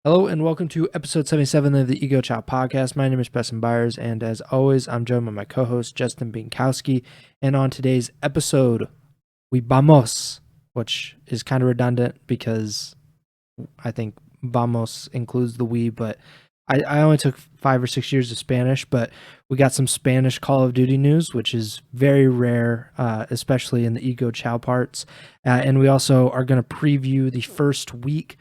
Hello and welcome to episode 77 of the Ego Chall Podcast. My name is Preston Byers, and as always, I'm joined by my co-host Justin Binkowski. And on today's episode, we vamos, which is kind of redundant because I think vamos includes the we, but I only took 5 or 6 years of Spanish, but we got some Spanish Call of Duty news, which is very rare, especially in the Ego Chall parts. And we also are going to preview the first week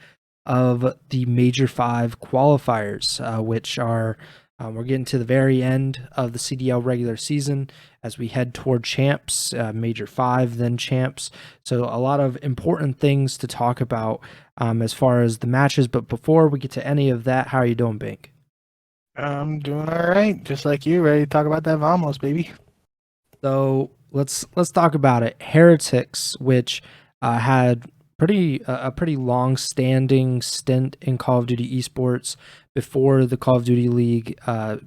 of the Major 5 qualifiers, which are, we're getting to the very end of the CDL regular season as we head toward champs, Major 5, then champs. So a lot of important things to talk about as far as the matches. But before we get to any of that, how are you doing, Bink? I'm doing all right, just like you, ready to talk about that Vamos, baby. So let's talk about it. Heretics, which had a pretty long-standing stint in Call of Duty esports before the Call of Duty League,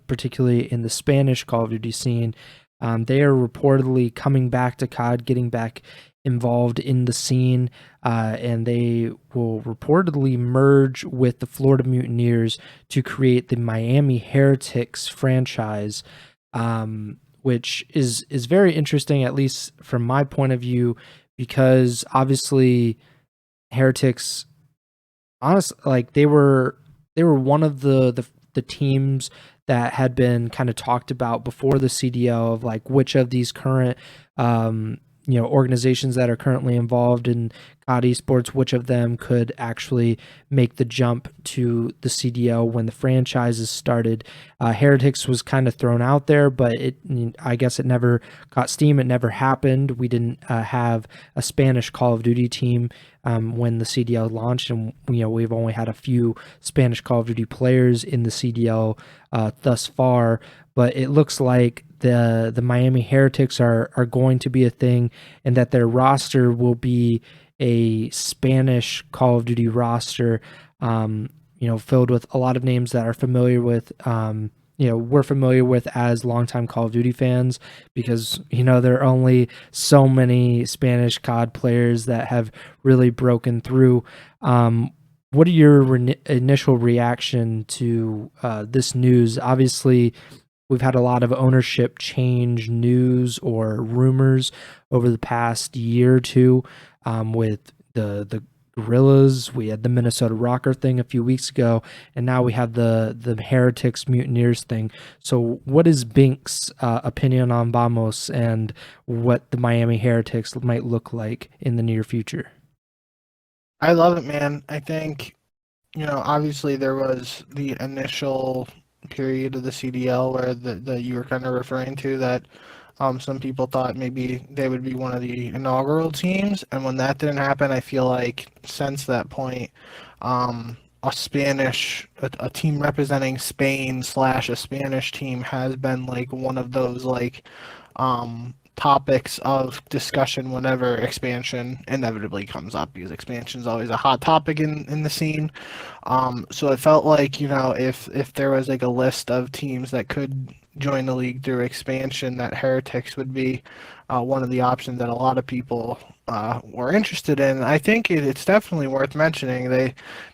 particularly in the Spanish Call of Duty scene. They are reportedly coming back to COD, getting back involved in the scene, and they will reportedly merge with the Florida Mutineers to create the Miami Heretics franchise, which is very interesting, at least from my point of view, because obviously Heretics, honestly, like they were one of the teams that had been kind of talked about before the CDL of like which of these current organizations that are currently involved in COD esports, which of them could actually make the jump to the CDL when the franchises started. Heretics was kind of thrown out there, but I guess it never caught steam. It never happened. We didn't have a Spanish Call of Duty team when the CDL launched, and we've only had a few Spanish Call of Duty players in the CDL thus far. But it looks like the Miami Heretics are going to be a thing, and that their roster will be a Spanish Call of Duty roster, filled with a lot of names that are familiar with, we're familiar with as longtime Call of Duty fans, because, there are only so many Spanish COD players that have really broken through. What are your initial reaction to this news? Obviously, we've had a lot of ownership change news or rumors over the past year or two, with the Gorillas. We had the Minnesota Rocker thing a few weeks ago, and now we have the Heretics Mutineers thing. So what is Bink's opinion on Vamos and what the Miami Heretics might look like in the near future? I love it, man. I think, obviously there was the initial period of the CDL where that you were kind of referring to, that some people thought maybe they would be one of the inaugural teams, and when that didn't happen, I feel like since that point, a team representing Spain slash a Spanish team has been like one of those like topics of discussion whenever expansion inevitably comes up, because expansion is always a hot topic in the scene. So it felt like, if there was like a list of teams that could join the league through expansion, that Heretics would be one of the options that a lot of people were interested in. I think it's definitely worth mentioning.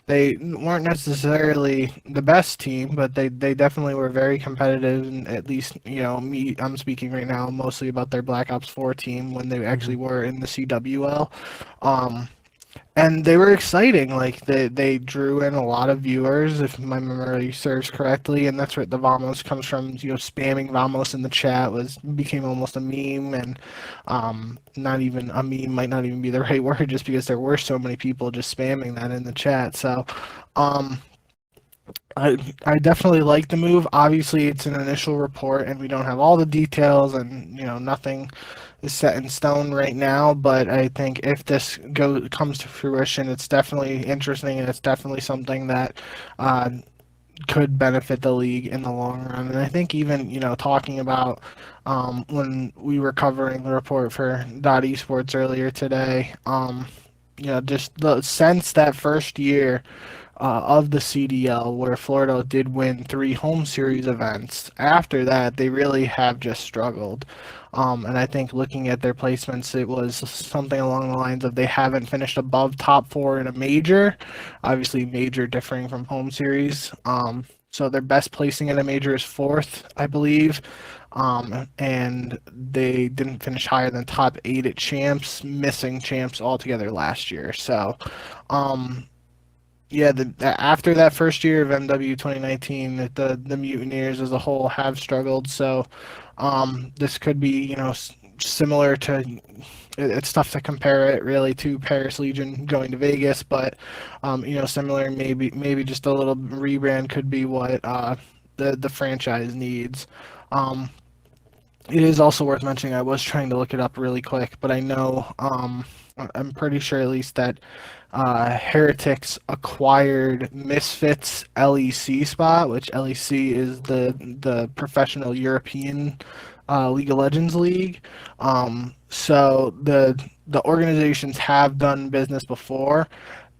They weren't necessarily the best team, but they definitely were very competitive. And at least, I'm speaking right now mostly about their Black Ops 4 team when they actually were in the CWL. And they were exciting. Like they drew in a lot of viewers, if my memory serves correctly, and that's where the Vamos comes from. Spamming Vamos in the chat became almost a meme, and not even a meme might not even be the right word, just because there were so many people just spamming that in the chat. So, I definitely like the move. Obviously, it's an initial report, and we don't have all the details, and nothing is set in stone right now. But I think if this comes to fruition, it's definitely interesting, and it's definitely something that could benefit the league in the long run. And I think even talking about when we were covering the report for Esports earlier today, just the sense that first year of the CDL, where Florida did win 3 home series events. After that, they really have just struggled. And I think looking at their placements, it was something along the lines of they haven't finished above top 4 in a major. Obviously, major differing from home series. So their best placing in a major is 4th, I believe. And they didn't finish higher than top 8 at champs, missing champs altogether last year. So, yeah, after that first year of MW 2019, the Mutineers as a whole have struggled. So, this could be, similar to. It's tough to compare it really to Paris Legion going to Vegas, but similar, maybe just a little rebrand could be what the franchise needs. Um, it is also worth mentioning. I was trying to look it up really quick, but I know I'm pretty sure at least that Heretics acquired Misfits LEC spot, which LEC is the professional European League of Legends league. So the organizations have done business before.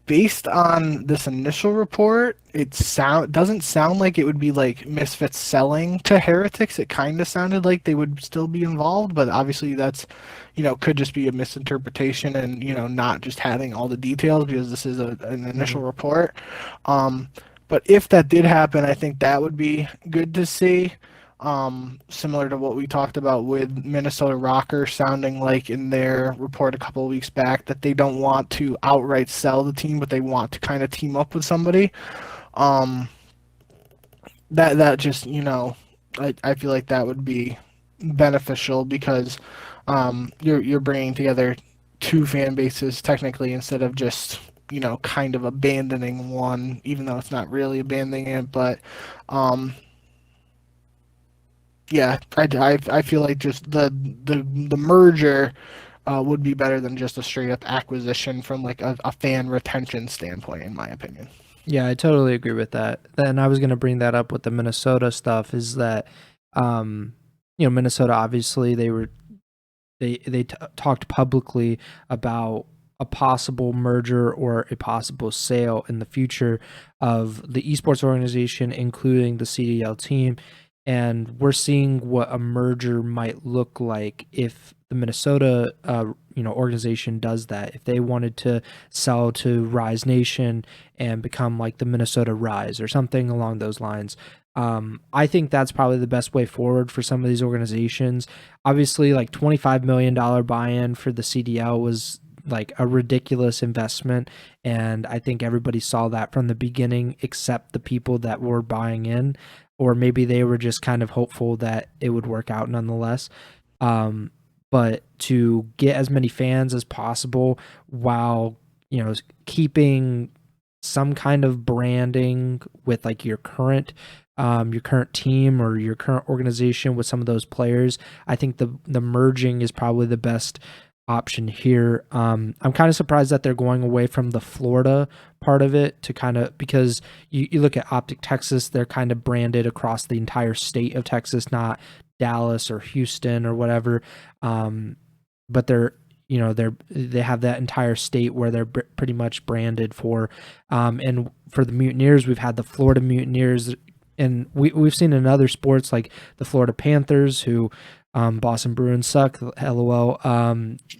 Based on this initial report, doesn't sound like it would be like Misfits selling to Heretics. It kind of sounded like they would still be involved, but obviously that's, could just be a misinterpretation and, not just having all the details because this is an initial Mhm. report. Um, but if that did happen, I think that would be good to see. Similar to what we talked about with Minnesota Rocker sounding like in their report a couple of weeks back that they don't want to outright sell the team, but they want to kind of team up with somebody. Um, that just, I feel like that would be beneficial because you're bringing together 2 fan bases technically instead of just kind of abandoning one, even though it's not really abandoning it, but um yeah, I feel like just the merger would be better than just a straight up acquisition from like a fan retention standpoint, in my opinion. Yeah, I totally agree with that. And I was going to bring that up with the Minnesota stuff is that, um, Minnesota obviously they talked publicly about a possible merger or a possible sale in the future of the esports organization, including the CDL team. And we're seeing what a merger might look like if the Minnesota, organization does that. If they wanted to sell to Rise Nation and become like the Minnesota Rise or something along those lines. I think that's probably the best way forward for some of these organizations. Obviously, like $25 million buy-in for the CDL was like a ridiculous investment, and I think everybody saw that from the beginning, except the people that were buying in, or maybe they were just kind of hopeful that it would work out nonetheless. Um, but to get as many fans as possible while keeping some kind of branding with like your current team or your current organization with some of those players. I think the merging is probably the best option here. I'm kind of surprised that they're going away from the Florida part of it to kind of because you look at Optic Texas, they're kind of branded across the entire state of Texas, not Dallas or Houston or whatever. But they have that entire state where they're pretty much branded for. And for the Mutineers, we've had the Florida Mutineers, and we've seen in other sports like the Florida Panthers, who Boston Bruins suck, lol.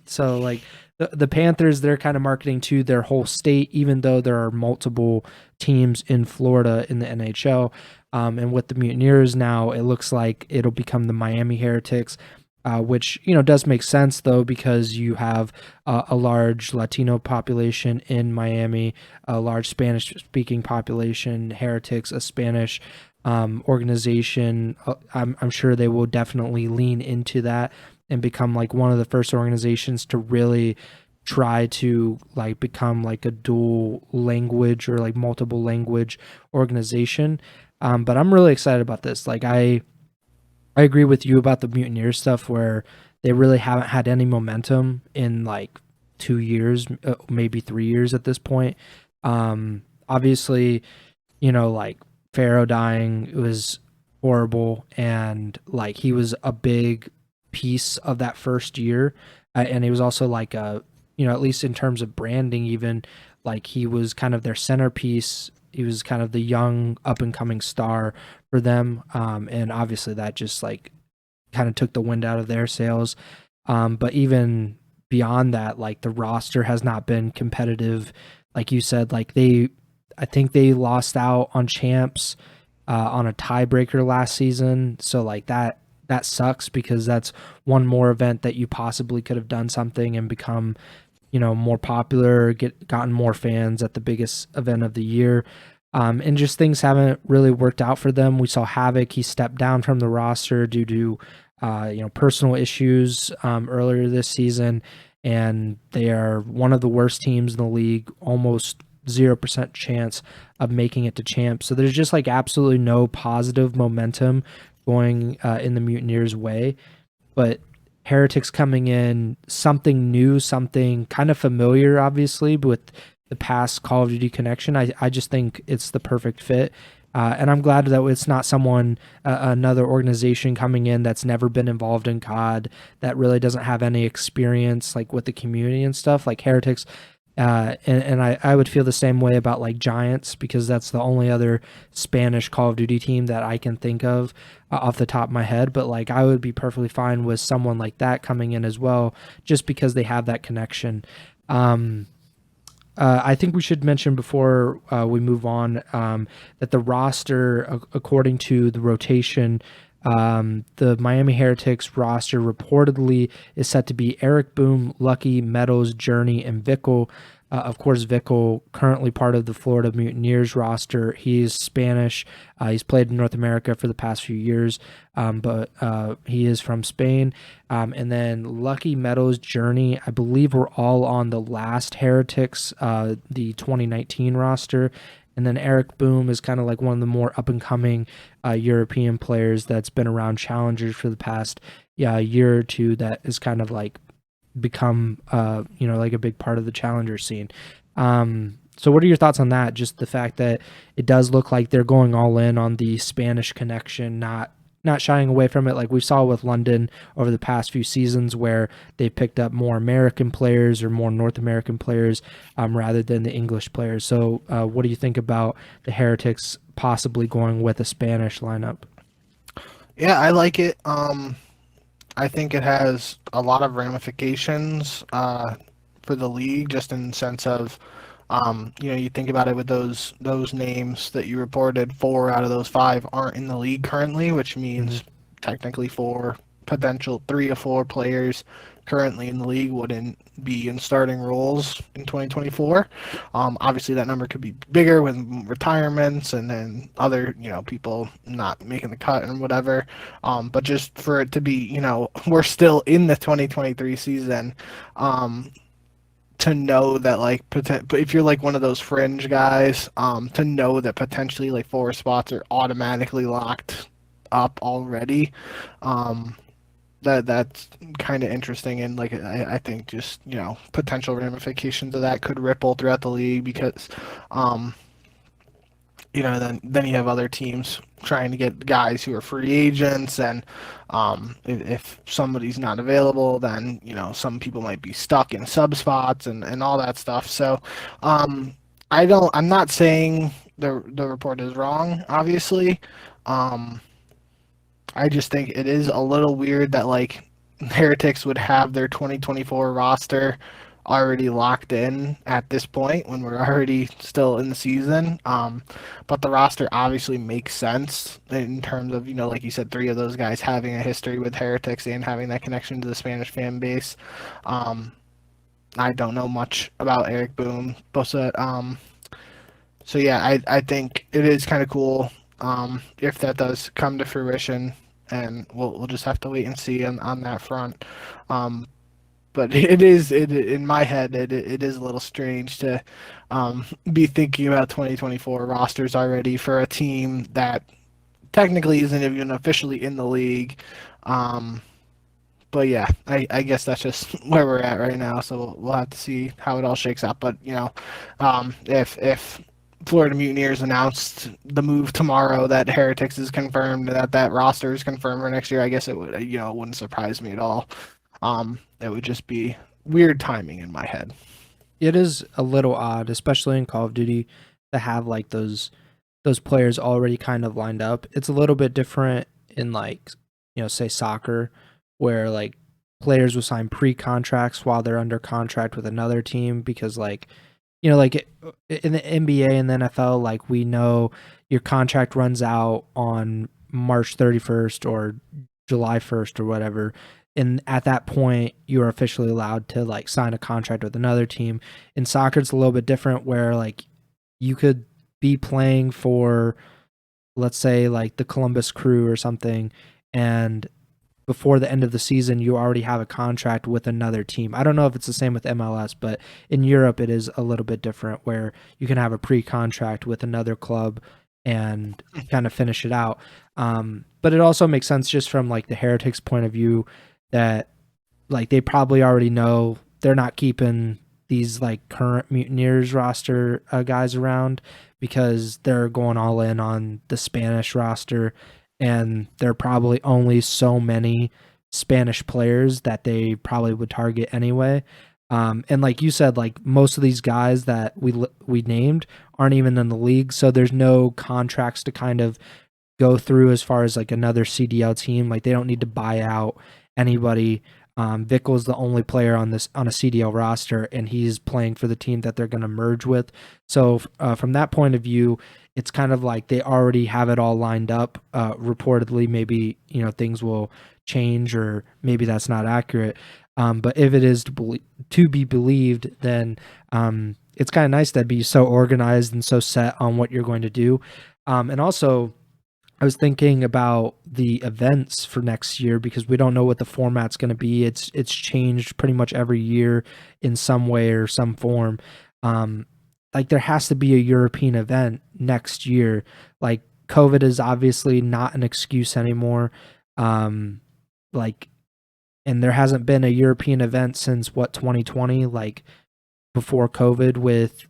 So like the Panthers, they're kind of marketing to their whole state, even though there are multiple teams in Florida in the NHL. And with the Mutineers now, it looks like it'll become the Miami Heretics. Which does make sense though because you have a large Latino population in Miami, a large Spanish-speaking population. Heretics, a Spanish organization. I'm sure they will definitely lean into that and become like one of the first organizations to really try to like become like a dual language or like multiple language organization. But I'm really excited about this. Like I agree with you about the Mutineers stuff where they really haven't had any momentum in like 2 years, maybe 3 years at this point. Obviously, like Pharaoh dying was horrible, and like he was a big piece of that first year, and he was also like at least in terms of branding, even like he was kind of their centerpiece He was kind of the young up and coming star for them, and obviously that just like kind of took the wind out of their sails. But even beyond that, like the roster has not been competitive. Like you said, I think they lost out on champs on a tiebreaker last season. So like that sucks because that's one more event that you possibly could have done something and become, more popular, gotten more fans at the biggest event of the year. And just things haven't really worked out for them. We saw Havoc; he stepped down from the roster due to personal issues earlier this season, and they are one of the worst teams in the league, almost 0% chance of making it to champs. So there's just like absolutely no positive momentum going in the Mutineers' way. But Heretics coming in, something new, something kind of familiar, obviously, but with the past Call of Duty connection, I just think it's the perfect fit. And I'm glad that it's not another organization coming in that's never been involved in COD, that really doesn't have any experience like with the community and stuff. Like Heretics, and I would feel the same way about like Giants, because that's the only other Spanish Call of Duty team that I can think of off the top of my head. But like I would be perfectly fine with someone like that coming in as well, just because they have that connection. I think we should mention before we move on that the roster, according to the rotation, the Miami Heretics roster reportedly is set to be Eric Boom, Lucky, Meadows, Journey, and Vickle. Of course, Vickle, currently part of the Florida Mutineers roster. He's Spanish. He's played in North America for the past few years, but he is from Spain. And then Lucky, Meadows, Journey, I believe were all on the last Heretics, the 2019 roster. And then Eric Boom is kind of like one of the more up-and-coming European players that's been around challengers for the past year or two, that is kind of like become like a big part of the challenger scene. So what are your thoughts on that? Just the fact that it does look like they're going all in on the Spanish connection, not shying away from it like we saw with London over the past few seasons, where they picked up more American players or more North American players rather than the English players. So what do you think about the Heretics possibly going with a Spanish lineup? Yeah, I like it. I think it has a lot of ramifications for the league, just in the sense of, you think about it with those names that you reported, 4 out of those 5 aren't in the league currently, which means technically 3 or 4 players currently in the league wouldn't be in starting roles in 2024. Obviously, that number could be bigger with retirements and then other, people not making the cut and whatever. But just for it to be, we're still in the 2023 season. To know that like if you're like one of those fringe guys, to know that potentially like 4 spots are automatically locked up already, that's kind of interesting. And like I think just potential ramifications of that could ripple throughout the league, because then you have other teams trying to get guys who are free agents, and if somebody's not available, then some people might be stuck in sub spots and all that stuff. So I'm not saying the report is wrong, obviously. I just think it is a little weird that like Heretics would have their 2024 roster already locked in at this point when we're already still in the season. But the roster obviously makes sense in terms of, like you said, 3 of those guys having a history with Heretics and having that connection to the Spanish fan base. I don't know much about Eric Boom, but so yeah, I think it is kind of cool if that does come to fruition, and we'll just have to wait and see on that front. But it in my head, it is a little strange to be thinking about 2024 rosters already for a team that technically isn't even officially in the league. But yeah, I guess that's just where we're at right now. So we'll have to see how it all shakes out. But if Florida Mutineers announced the move tomorrow that Heretics is confirmed, that roster is confirmed for next year, I guess it would it wouldn't surprise me at all. It would just be weird timing in my head. It is a little odd, especially in Call of Duty, to have like those players already kind of lined up. It's a little bit different in like, say soccer, where like players will sign pre-contracts while they're under contract with another team because like, like in the NBA and the NFL, like we know your contract runs out on March 31st or July 1st or whatever. And at that point, you are officially allowed to like sign a contract with another team. In soccer, it's a little bit different where like you could be playing for, let's say, like the Columbus Crew or something, and before the end of the season, you already have a contract with another team. I don't know if it's the same with MLS, but in Europe, it is a little bit different where you can have a pre-contract with another club and kind of finish it out. But it also makes sense just from like the Heretics point of view that like they probably already know they're not keeping these like current Mutineers roster guys around because they're going all in on the Spanish roster, and there are probably only so many Spanish players that they probably would target anyway. And like you said, like most of these guys that we named aren't even in the league, so there's no contracts to kind of go through as far as like another CDL team. Like they don't need to buy out anybody. Vickel's the only player on a CDL roster, and he's playing for the team that they're going to merge with. So from that point of view, it's kind of like they already have it all lined up. Reportedly, maybe things will change, or maybe that's not accurate. But if it is to be believed, then it's kind of nice to be so organized and so set on what you're going to do. And also, I was thinking about the events for next year because we don't know what the format's going to be. It's changed pretty much every year in some way or some form. Like there has to be a European event next year. Like COVID is obviously not an excuse anymore. Like, and there hasn't been a European event since 2020, like before COVID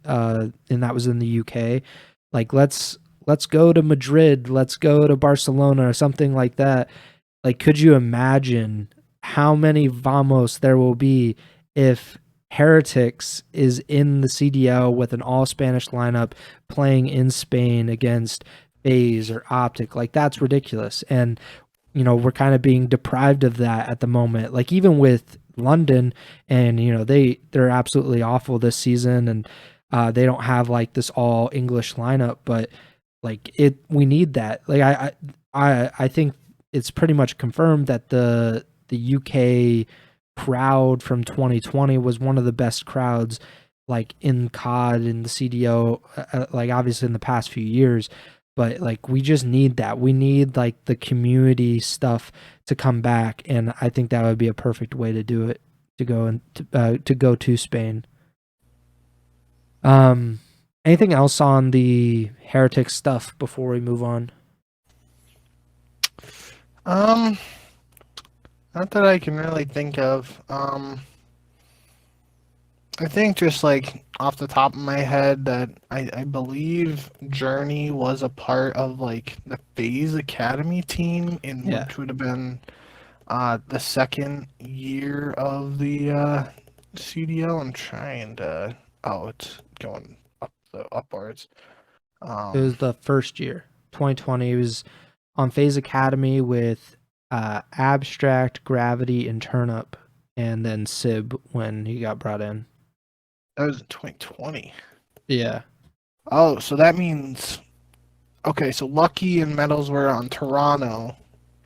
and that was in the UK. Like let's go to Madrid, let's go to Barcelona or something like that. Like, could you imagine how many Vamos there will be if Heretics is in the CDL with an all Spanish lineup playing in Spain against FaZe or Optic? Like, that's ridiculous. And, we're kind of being deprived of that at the moment. Like, even with London, and, they're absolutely awful this season, and they don't have like this all English lineup, but like we need that. Like I think it's pretty much confirmed that the UK crowd from 2020 was one of the best crowds like in COD in the CDO, like obviously in the past few years. But like we just need that. We need like the community stuff to come back, and I think that would be a perfect way to do it, to go to Spain. Anything else on the Heretic stuff before we move on? Not that I can really think of. I think just like off the top of my head that I believe Journey was a part of like the FaZe Academy team which would have been the second year of the CDL. I'm trying to it's going upwards. It was the first year, 2020. It was on FaZe Academy with Abstract, Gravity, and Turnup, and then Sib when he got brought in. That was in 2020. Yeah. Oh, so that means okay. So Lucky and Metals were on Toronto,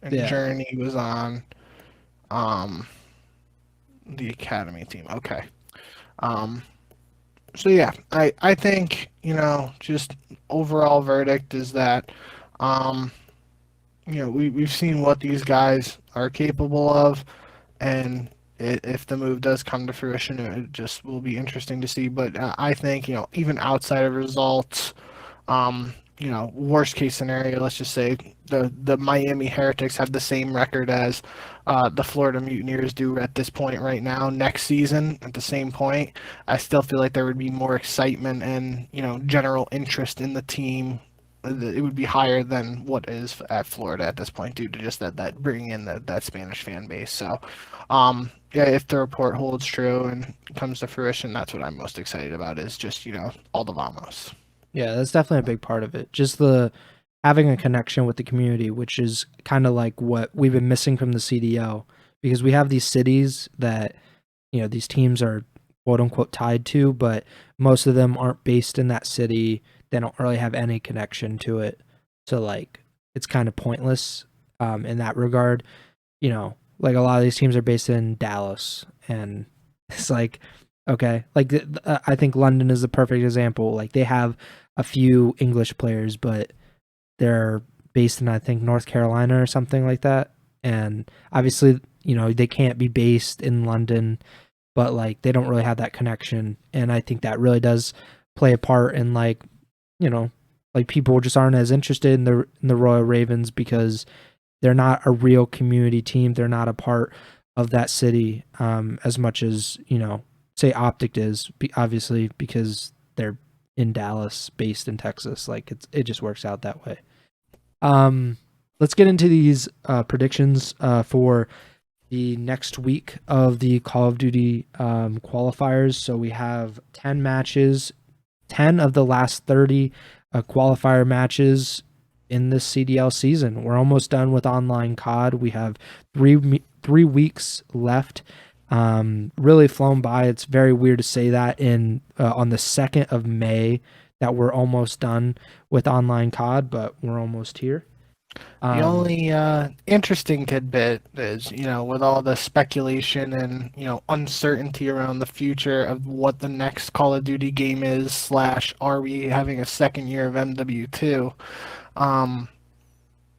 and Journey was on the Academy team. Okay. So yeah, I think just overall verdict is that we've seen what these guys are capable of, and if the move does come to fruition, it just will be interesting to see. But I think even outside of results, worst case scenario, let's just say the Miami Heretics have the same record as the Florida Mutineers do at this point right now. Next season, at the same point, I still feel like there would be more excitement and general interest in the team. It would be higher than what is at Florida at this point due to just that bringing in that Spanish fan base. So, yeah, if the report holds true and comes to fruition, that's what I'm most excited about is just all the Vamos. Yeah, that's definitely a big part of it. Just the having a connection with the community, which is kind of like what we've been missing from the CDL, because we have these cities that, these teams are quote unquote tied to, but most of them aren't based in that city. They don't really have any connection to it. So like it's kind of pointless in that regard. Like a lot of these teams are based in Dallas, and it's like, okay, like I think London is the perfect example. Like they have a few English players, but they're based in, I think, North Carolina or something like that. And obviously, they can't be based in London, but like they don't really have that connection. And I think that really does play a part in like, you know, like people just aren't as interested in the Royal Ravens because they're not a real community team. They're not a part of that city as much as, say Optic is, obviously, because they're in Dallas, based in Texas. Like it just works out that way. Let's get into these predictions for the next week of the Call of Duty qualifiers. So we have 10 matches, 10 of the last 30 qualifier matches in this CDL season. We're almost done with online COD. We have three weeks left. Really flown by. It's very weird to say that on the 2nd of May that we're almost done with online COD, but we're almost here. The only interesting tidbit is, with all the speculation and, uncertainty around the future of what the next Call of Duty game is, / are we having a second year of MW2,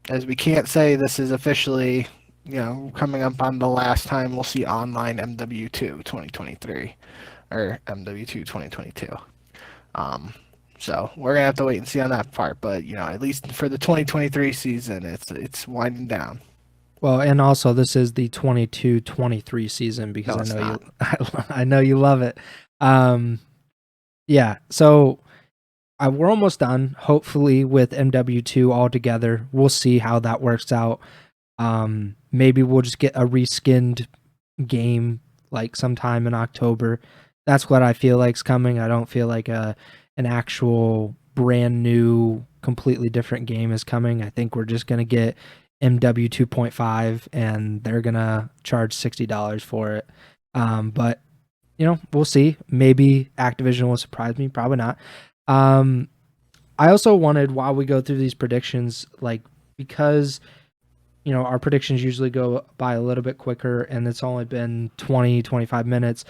as we can't say this is officially, coming up on the last time we'll see online MW2 2023 or MW2 2022. So we're gonna have to wait and see on that part, but at least for the 2023 season, it's winding down. Well, and also this is the 22-23 season because I know you love it. Yeah, so we're almost done. Hopefully with MW2 all together, we'll see how that works out. Maybe we'll just get a reskinned game like sometime in October. That's what I feel like's coming. I don't feel like an actual brand new, completely different game is coming. I think we're just gonna get MW 2.5, and they're gonna charge $60 for it. But we'll see. Maybe Activision will surprise me. Probably not. I also wanted, while we go through these predictions, like because our predictions usually go by a little bit quicker, and it's only been 20-25 minutes.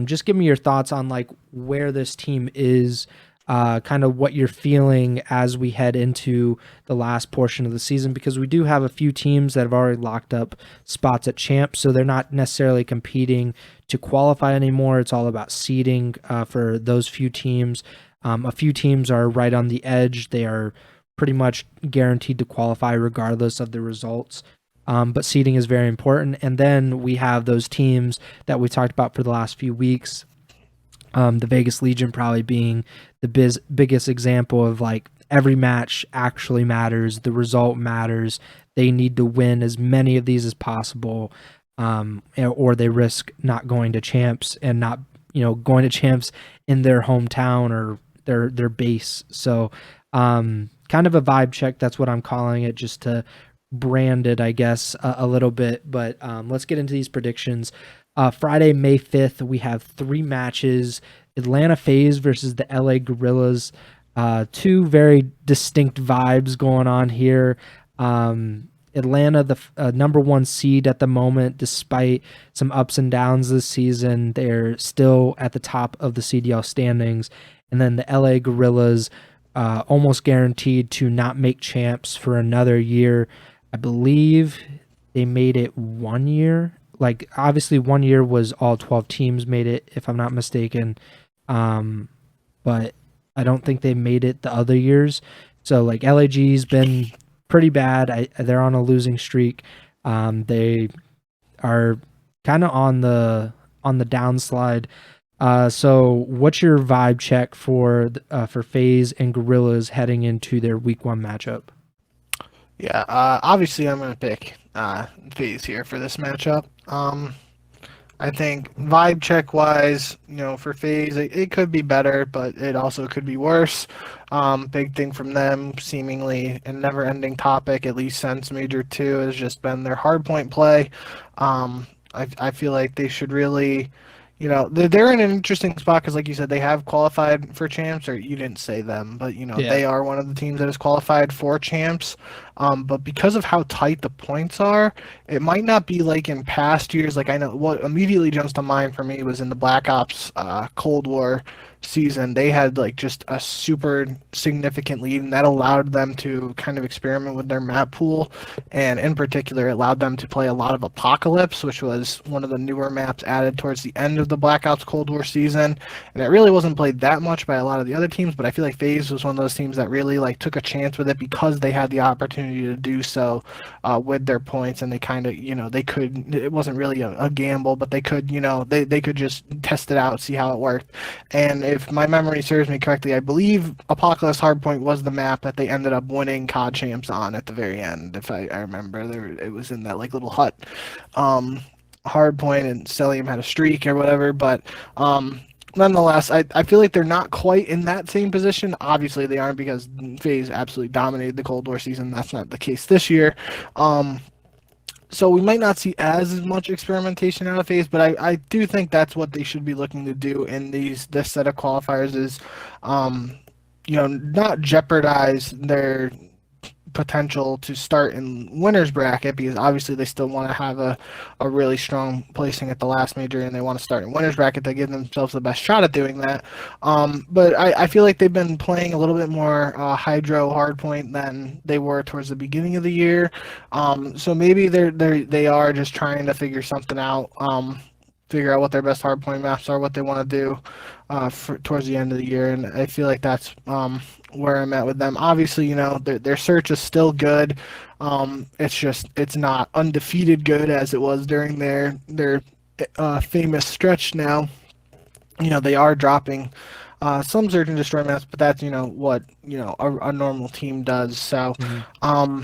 Just give me your thoughts on like where this team is, kind of what you're feeling as we head into the last portion of the season, because we do have a few teams that have already locked up spots at champ, so they're not necessarily competing to qualify anymore. It's all about seeding for those few teams. A few teams are right on the edge. They are pretty much guaranteed to qualify regardless of the results. But seeding is very important. And then we have those teams that we talked about for the last few weeks. The Vegas Legion probably being the biggest example of like every match actually matters. The result matters. They need to win as many of these as possible, or they risk not going to champs and not going to champs in their hometown or their base. So kind of a vibe check. That's what I'm calling it, just to brand it, I guess, a little bit. But let's get into these predictions. Friday, May 5th, we have 3 matches. Atlanta FaZe versus the LA Gorillas. Two very distinct vibes going on here. Atlanta, the number 1 seed at the moment, despite some ups and downs this season, they're still at the top of the CDL standings. And then the LA Gorillas, almost guaranteed to not make champs for another year. I believe they made it 1 year. Like, obviously 1 year was all 12 teams made it, if I'm not mistaken. But I don't think they made it the other years. So like LAG's been pretty bad. They're on a losing streak. They are kind of on the downslide. So what's your vibe check for FaZe and Gorillas heading into their week 1 matchup? Yeah, obviously I'm going to pick FaZe here for this matchup. I think vibe check wise, for FaZe, it could be better, but it also could be worse. Big thing from them, seemingly a never ending topic, at least since Major 2, has just been their hardpoint play. I feel like they should really, they're in an interesting spot because, like you said, they have qualified for champs, or you didn't say them, but, Yeah. they are one of the teams that has qualified for champs. But because of how tight the points are, it might not be like in past years. Like I know what immediately jumps to mind for me was in the Black Ops Cold War season. They had like just a super significant lead, and that allowed them to kind of experiment with their map pool. And in particular, it allowed them to play a lot of Apocalypse, which was one of the newer maps added towards the end of the Black Ops Cold War season. And it really wasn't played that much by a lot of the other teams, but I feel like FaZe was one of those teams that really like took a chance with it because they had the opportunity to do so with their points, and they kind of, they could. It wasn't really a gamble, but they could, they could just test it out, see how it worked. And if my memory serves me correctly, I believe Apocalypse Hardpoint was the map that they ended up winning COD champs on at the very end. If I remember, it was in that like little hut. Hardpoint and Celium had a streak or whatever, but nonetheless, I feel like they're not quite in that same position. Obviously, they aren't because FaZe absolutely dominated the Cold War season. That's not the case this year. So we might not see as much experimentation out of FaZe, but I do think that's what they should be looking to do in this set of qualifiers is, not jeopardize their potential to start in winners bracket because obviously they still want to have a really strong placing at the last major and they want to start in winners bracket to give themselves the best shot at doing that. But I feel like they've been playing a little bit more hydro hardpoint than they were towards the beginning of the year. So maybe they are just trying to figure something out. Figure out what their best hardpoint maps are, what they want to do towards the end of the year, and I feel like that's where I'm at with them. Obviously, their search is still good. It's not undefeated good as it was during their famous stretch. Now, they are dropping some search and destroy maps, but that's what a normal team does. So. Mm-hmm.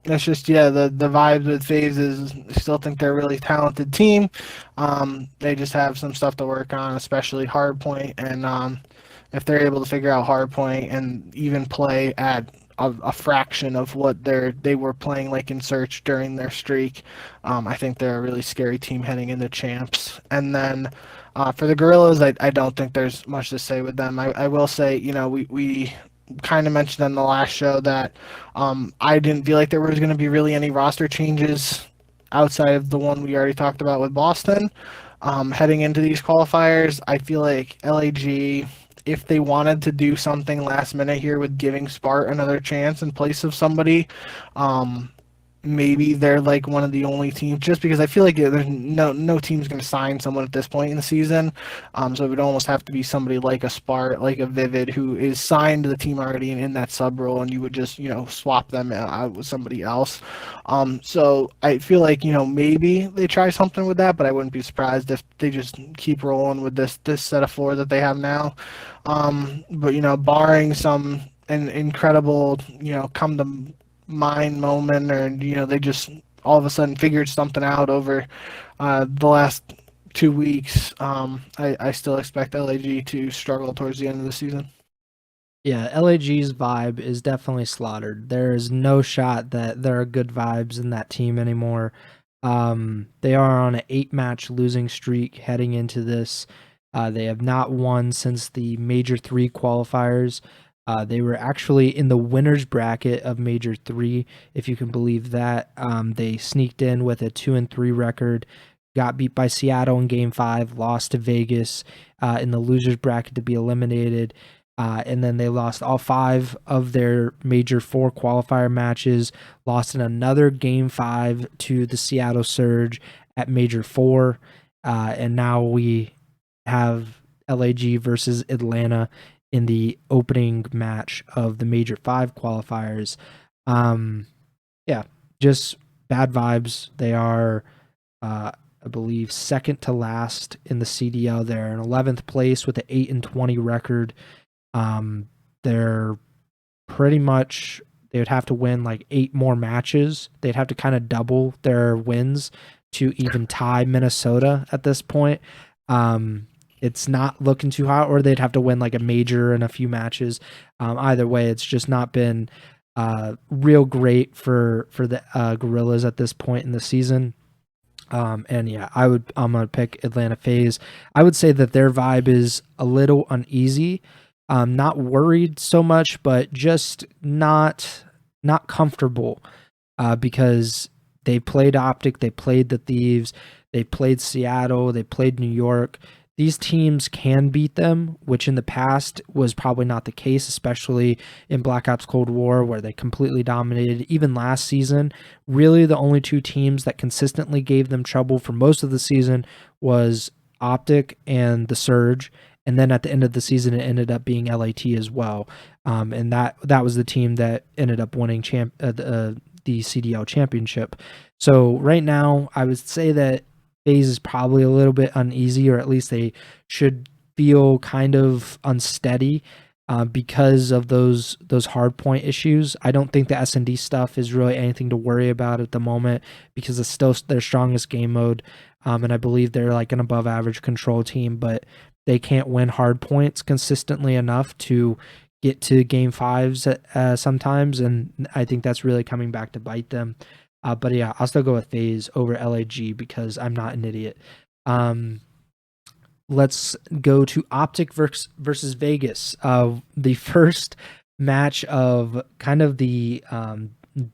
That's just the vibes with FaZe is I still think they're a really talented team. They just have some stuff to work on, especially hardpoint, and if they're able to figure out hardpoint and even play at a fraction of what they were playing like in search during their streak, I think they're a really scary team heading into champs. And then for the Gorillas, I don't think there's much to say with them. I will say, we kind of mentioned on the last show that I didn't feel like there was going to be really any roster changes outside of the one we already talked about with Boston. Heading into these qualifiers, I feel like LAG, if they wanted to do something last minute here with giving Spart another chance in place of somebody, maybe they're like one of the only teams, just because I feel like there's no team's going to sign someone at this point in the season. So it would almost have to be somebody like a Spart, like a Vivid, who is signed to the team already and in that sub role, and you would just swap them out with somebody else. So I feel like maybe they try something with that, but I wouldn't be surprised if they just keep rolling with this set of four that they have now. But barring some an incredible come to mind moment, or they just all of a sudden figured something out over the last 2 weeks. I still expect LAG to struggle towards the end of the season. Yeah, LAG's vibe is definitely slaughtered. There is no shot that there are good vibes in that team anymore. They are on an 8-match losing streak heading into this. They have not won since the Major 3 qualifiers. They were actually in the winners bracket of Major 3, if you can believe that. They sneaked in with a 2-3 record, got beat by Seattle in Game 5, lost to Vegas in the losers bracket to be eliminated. And then they lost all 5 of their Major 4 qualifier matches, lost in another Game 5 to the Seattle Surge at Major 4. And now we have LAG versus Atlanta in the opening match of the Major 5 qualifiers. Yeah, just bad vibes. They are, I believe, second to last in the CDL. They're in 11th place with an 8-20 record. They're pretty much, they would have to win like 8 more matches. They'd have to kind of double their wins to even tie Minnesota at this point. It's not looking too hot, or they'd have to win like a major in a few matches. Either way, it's just not been real great for the Gorillas at this point in the season. And yeah, I'm gonna pick Atlanta FaZe. I would say that their vibe is a little uneasy. Not worried so much, but just not comfortable because they played Optic, they played the Thieves, they played Seattle, they played New York. These teams can beat them, which in the past was probably not the case, especially in Black Ops Cold War, where they completely dominated. Even last season, really the only two teams that consistently gave them trouble for most of the season was Optic and the Surge. And then at the end of the season, it ended up being LAT as well. And that was the team that ended up winning the CDL championship. So right now, I would say that FaZe is probably a little bit uneasy, or at least they should feel kind of unsteady because of those hard point issues. I don't think the S&D stuff is really anything to worry about at the moment because it's still their strongest game mode, and I believe they're like an above average control team, but they can't win hard points consistently enough to get to game fives sometimes, and I think that's really coming back to bite them. But yeah, I'll still go with FaZe over LAG because I'm not an idiot. Let's go to Optic versus Vegas. The first match of kind of the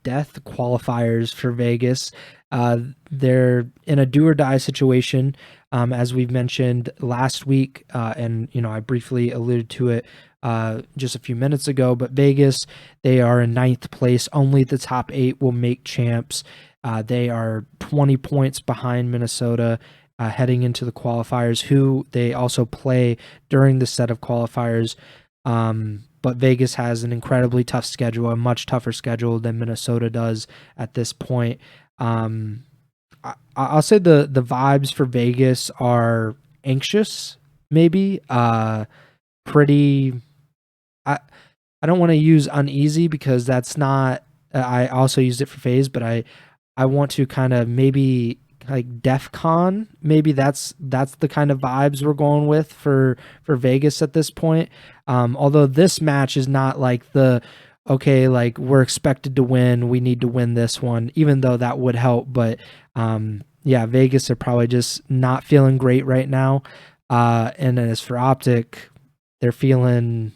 death qualifiers for Vegas. They're in a do or die situation, as we've mentioned last week, and I briefly alluded to it just a few minutes ago. But Vegas, they are in 9th place. Only the top 8 will make champs. They are 20 points behind Minnesota heading into the qualifiers, who they also play during the set of qualifiers. But Vegas has an incredibly tough schedule, a much tougher schedule than Minnesota does at this point. I'll say the vibes for Vegas are anxious, maybe. Pretty. I don't want to use uneasy because that's not. I also used it for FaZe, but I want to kind of maybe like DEFCON. Maybe that's the kind of vibes we're going with for Vegas at this point. Although this match is not like okay, like we're expected to win, we need to win this one, even though that would help. But yeah, Vegas are probably just not feeling great right now. And then as for Optic, they're feeling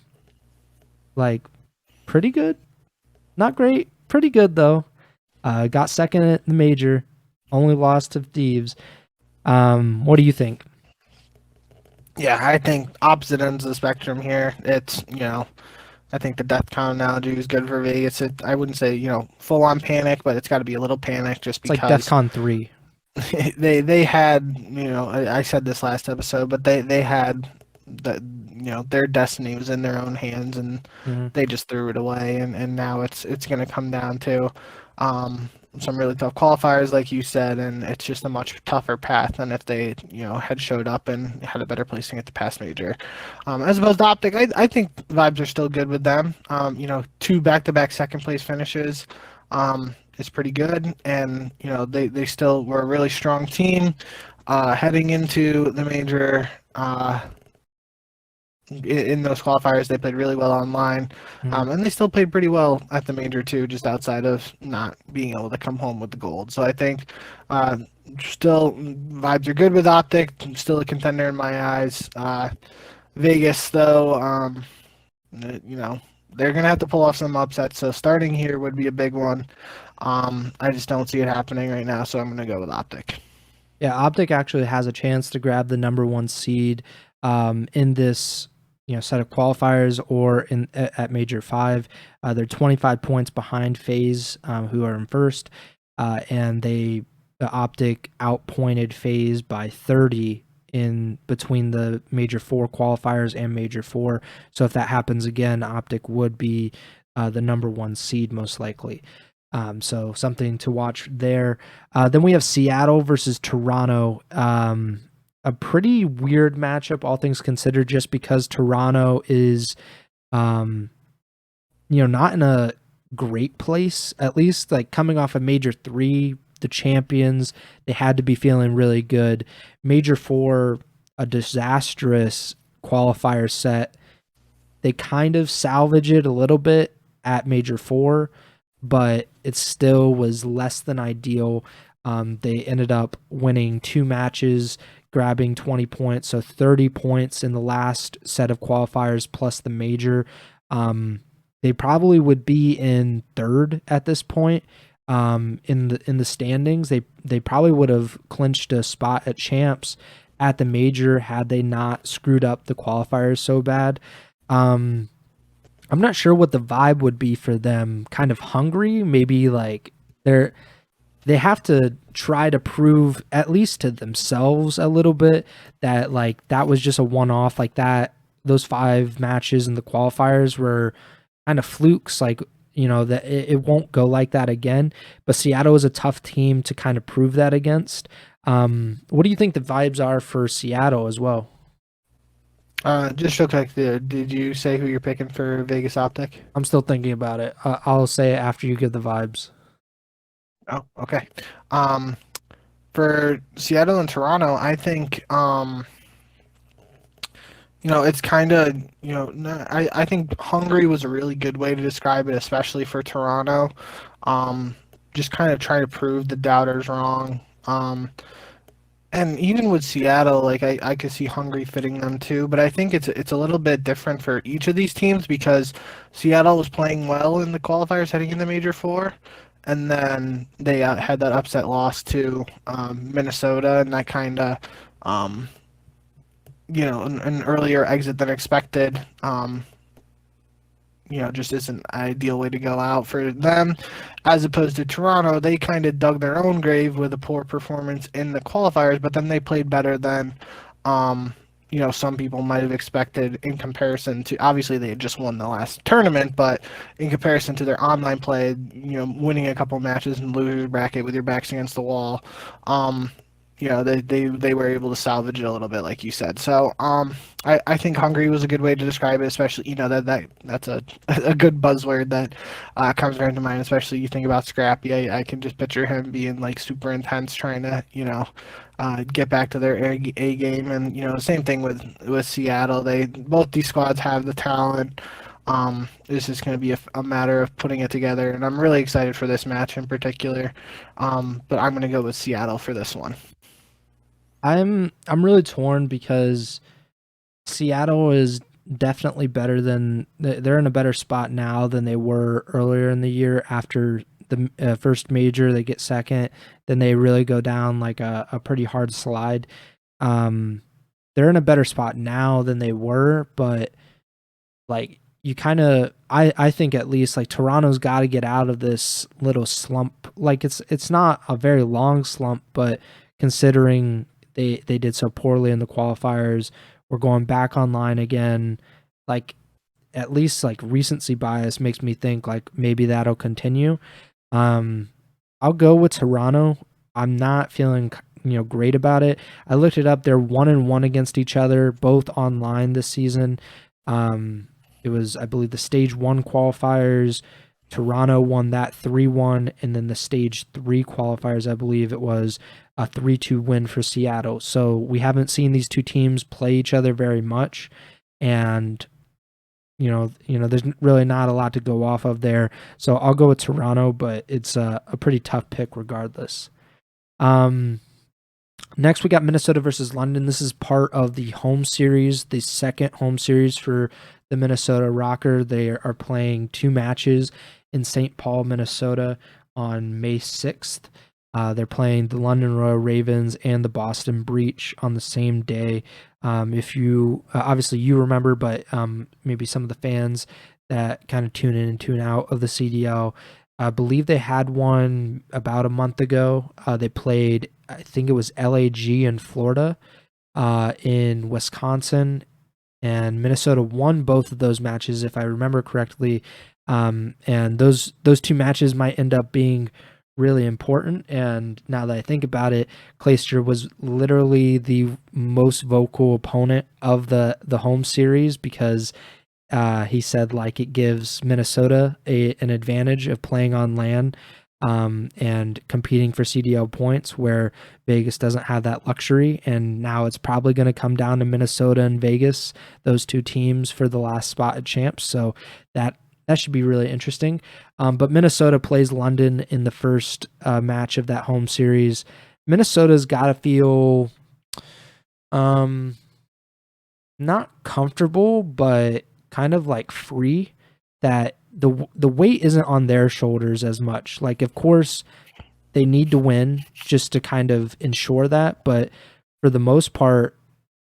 like pretty good, not great, pretty good though. Got second at the major, only lost to Thieves. What do you think? Yeah, I think opposite ends of the spectrum here. It's, I think the DEFCON analogy is good for Vegas. I wouldn't say, full on panic, but it's got to be a little panic just It's because. like DEFCON 3. they had, I said this last episode, but they had their destiny was in their own hands, and they just threw it away, and now it's going to come down to some really tough qualifiers, like you said, and it's just a much tougher path than if they had showed up and had a better placing at the past major. As opposed to Optic, I think vibes are still good with them. 2 back-to-back second place finishes is pretty good, and they still were a really strong team heading into the major. In those qualifiers, they played really well online, and they still played pretty well at the major too, just outside of not being able to come home with the gold. So I think still vibes are good with Optic, still a contender in my eyes. Vegas, though, they're gonna have to pull off some upsets. So starting here would be a big one. I just don't see it happening right now, so I'm gonna go with Optic. Yeah, Optic actually has a chance to grab the number 1 seed in this set of qualifiers or at Major 5. They're 25 points behind FaZe, who are in first, and the Optic outpointed FaZe by 30 in between the Major 4 qualifiers and Major 4. So if that happens again, Optic would be the number 1 seed most likely. So something to watch there. Then we have Seattle versus Toronto. A pretty weird matchup, all things considered, just because Toronto is, not in a great place, at least like coming off a Major 3. the champions. They had to be feeling really good. Major 4, a disastrous qualifier set. They kind of salvage it a little bit at Major 4, but it still was less than ideal. They ended up winning 2 matches, grabbing 20 points, so 30 points in the last set of qualifiers plus the major. They probably would be in third at this point in the standings. They probably would have clinched a spot at champs at the major had they not screwed up the qualifiers so bad. I'm not sure what the vibe would be for them. Kind of hungry, maybe like they have to try to prove at least to themselves a little bit that like that was just a one-off, like that those 5 matches in the qualifiers were kind of flukes, like, you know, that it won't go like that again. But Seattle is a tough team to kind of prove that against. What do you think the vibes are for Seattle as well? Just real quick, did you say who you're picking for Vegas Optic? I'm still thinking about it. I'll say it after you give the vibes. Oh, okay. For Seattle and Toronto, I think, it's kind of, I think hungry was a really good way to describe it, especially for Toronto. Just kind of try to prove the doubters wrong. And even with Seattle, like I could see hungry fitting them too, but I think it's a little bit different for each of these teams because Seattle was playing well in the qualifiers heading into Major 4, and then they had that upset loss to Minnesota, and that kind of, an earlier exit than expected. Just isn't an ideal way to go out for them. As opposed to Toronto, they kind of dug their own grave with a poor performance in the qualifiers, but then they played better than, some people might have expected in comparison to, obviously they had just won the last tournament, but in comparison to their online play, winning a couple matches and losing bracket with your backs against the wall, they were able to salvage it a little bit, like you said. So I think hungry was a good way to describe it, especially that's a good buzzword that comes right to mind, especially you think about Scrappy. I can just picture him being like super intense, trying to get back to their A game, and same thing with Seattle. Both these squads have the talent. This is going to be a matter of putting it together, and I'm really excited for this match in particular. But I'm going to go with Seattle for this one. I'm really torn because Seattle is definitely better than they're in a better spot now than they were earlier in the year. After the first major, they get second, then they really go down like a pretty hard slide. They're in a better spot now than they were, but like you kind of, I think at least like Toronto's got to get out of this little slump. Like it's not a very long slump, but considering they did so poorly in the qualifiers, we're going back online again. Like at least like recency bias makes me think like maybe that'll continue. I'll go with Toronto. I'm not feeling great about it. I looked it up. They're 1-1 against each other, both online this season. It was, I believe, the stage 1 qualifiers. Toronto won that 3-1, and then the stage 3 qualifiers, I believe it was a 3-2 win for Seattle. So we haven't seen these two teams play each other very much, and there's really not a lot to go off of there. So I'll go with Toronto, but it's a pretty tough pick regardless. Next, we got Minnesota versus London. This is part of the home series, the second home series for the Minnesota Rocker. They are playing 2 matches in St. Paul, Minnesota on May 6th. They're playing the London Royal Ravens and the Boston Breach on the same day. If you, obviously you remember, but maybe some of the fans that kind of tune in and tune out of the CDL, I believe they had one about a month ago. They played, I think it was LAG in Florida, in Wisconsin, and Minnesota won both of those matches, if I remember correctly. And those 2 matches might end up being really important. And now that I think about it, Clayster was literally the most vocal opponent of the home series because he said like it gives Minnesota an advantage of playing on land. and competing for CDL points, where Vegas doesn't have that luxury. And now it's probably going to come down to Minnesota and Vegas, those two teams for the last spot at champs. So that should be really interesting. But Minnesota plays London in the first match of that home series. Minnesota's got to feel not comfortable, but kind of like free, that the weight isn't on their shoulders as much. Like, of course, they need to win just to kind of ensure that, but for the most part,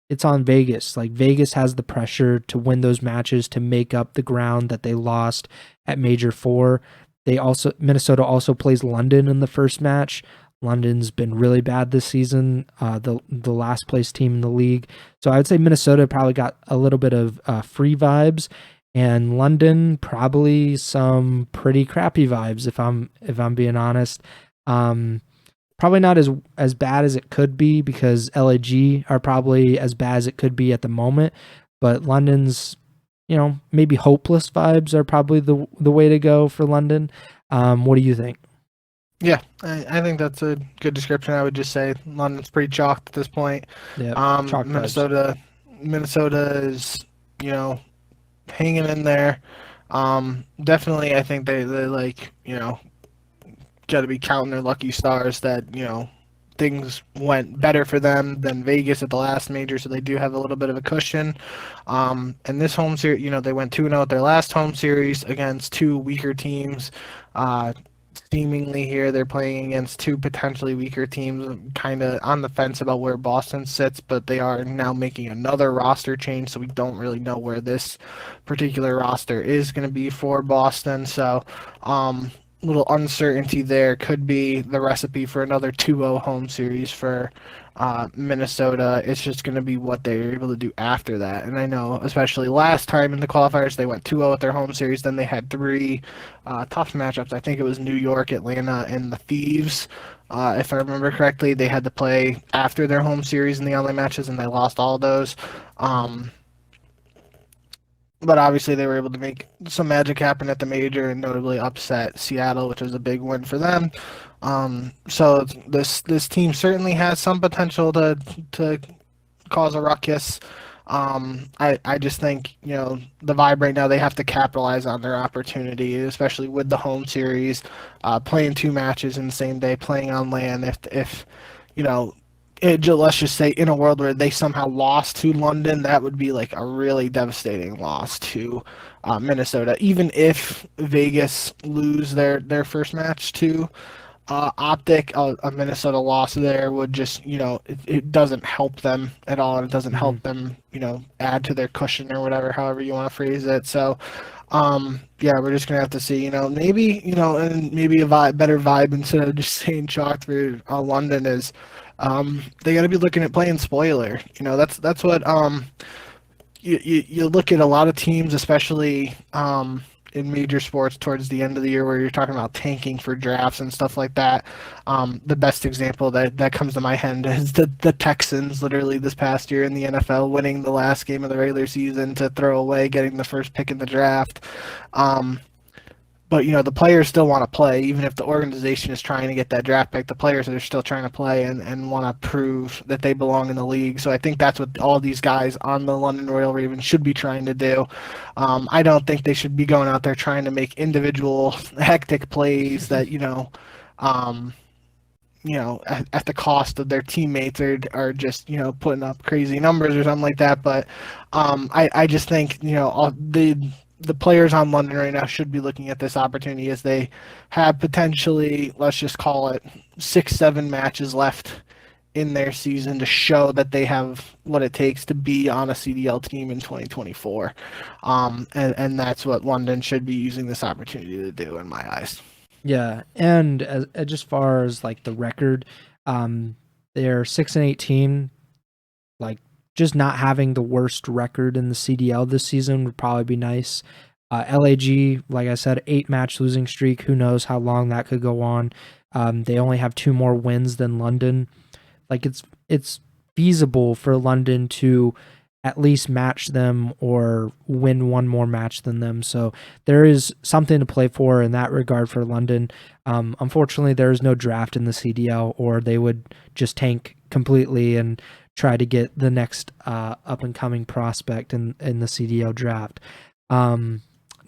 it's on Vegas. Like, Vegas has the pressure to win those matches to make up the ground that they lost at Major 4. Minnesota also plays London in the first match. London's been really bad this season, the last place team in the league. So I would say Minnesota probably got a little bit of free vibes, and London probably some pretty crappy vibes, if I'm being honest. Probably not as bad as it could be, because LAG are probably as bad as it could be at the moment. But London's, maybe hopeless vibes are probably the way to go for London. What do you think? Yeah, I think that's a good description. I would just say London's pretty chalked at this point. Yeah, Minnesota is, hanging in there. Definitely, I think they like, got to be counting their lucky stars that, things went better for them than Vegas at the last major, so they do have a little bit of a cushion. And this home series, they went 2-0 at their last home series against two weaker teams. Seemingly here they're playing against two potentially weaker teams, kind of on the fence about where Boston sits, but they are now making another roster change, so we don't really know where this particular roster is going to be for Boston. So little uncertainty there. Could be the recipe for another 2-0 home series for Minnesota. It's just going to be what they're able to do after that. And I know, especially last time in the qualifiers, they went 2-0 at their home series. Then they had three tough matchups. I think it was New York, Atlanta, and the Thieves. If I remember correctly, they had to play after their home series in the online matches, and they lost all those. But obviously they were able to make some magic happen at the major, and notably upset Seattle, which was a big win for them. So this team certainly has some potential to cause a ruckus. I just think, the vibe right now, they have to capitalize on their opportunity, especially with the home series, playing two matches in the same day, playing on land. If let's just say in a world where they somehow lost to London, that would be like a really devastating loss to Minnesota. Even if Vegas lose their first match to Optic, a Minnesota loss there would just, it doesn't help them at all. And it doesn't help them, add to their cushion or whatever, however you want to phrase it. So, we're just going to have to see, maybe, and maybe a better vibe instead of just saying chalk for London is, they got to be looking at playing spoiler. That's what you look at a lot of teams, especially in major sports towards the end of the year, where you're talking about tanking for drafts and stuff like that. The best example that comes to my head is the Texans, literally this past year in the NFL, winning the last game of the regular season to throw away getting the first pick in the draft. But, the players still want to play. Even if the organization is trying to get that draft pick, the players are still trying to play and want to prove that they belong in the league. So I think that's what all these guys on the London Royal Ravens should be trying to do. I don't think they should be going out there trying to make individual hectic plays that, at the cost of their teammates are just, putting up crazy numbers or something like that. But I just think, the players on London right now should be looking at this opportunity, as they have potentially, let's just call it 6-7 matches left in their season to show that they have what it takes to be on a CDL team in 2024. And that's what London should be using this opportunity to do, in my eyes. Yeah, and as far as like the record, they're 6-18. Like, just not having the worst record in the CDL this season would probably be nice. LAG, like I said, 8-match losing streak. Who knows how long that could go on? They only have 2 more wins than London. Like, it's feasible for London to at least match them or win one more match than them. So there is something to play for in that regard for London. Unfortunately, there is no draft in the CDL, or they would just tank completely and try to get the next up and coming prospect in the CDL draft.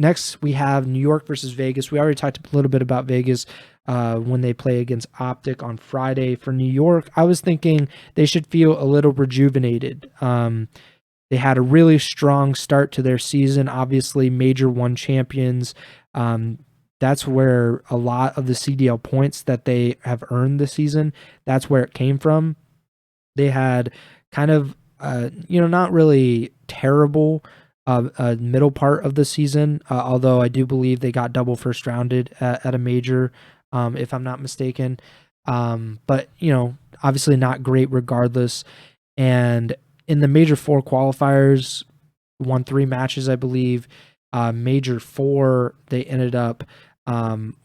Next, we have New York versus Vegas. We already talked a little bit about Vegas when they play against Optic on Friday. For New York, I was thinking they should feel a little rejuvenated. They had a really strong start to their season, obviously Major 1 champions. That's where a lot of the CDL points that they have earned this season, that's where it came from. They had kind of, not really terrible middle part of the season, although I do believe they got double first rounded at a major, if I'm not mistaken. But, obviously not great regardless. And in the Major 4 qualifiers, won 3 matches, I believe. Major 4, they ended up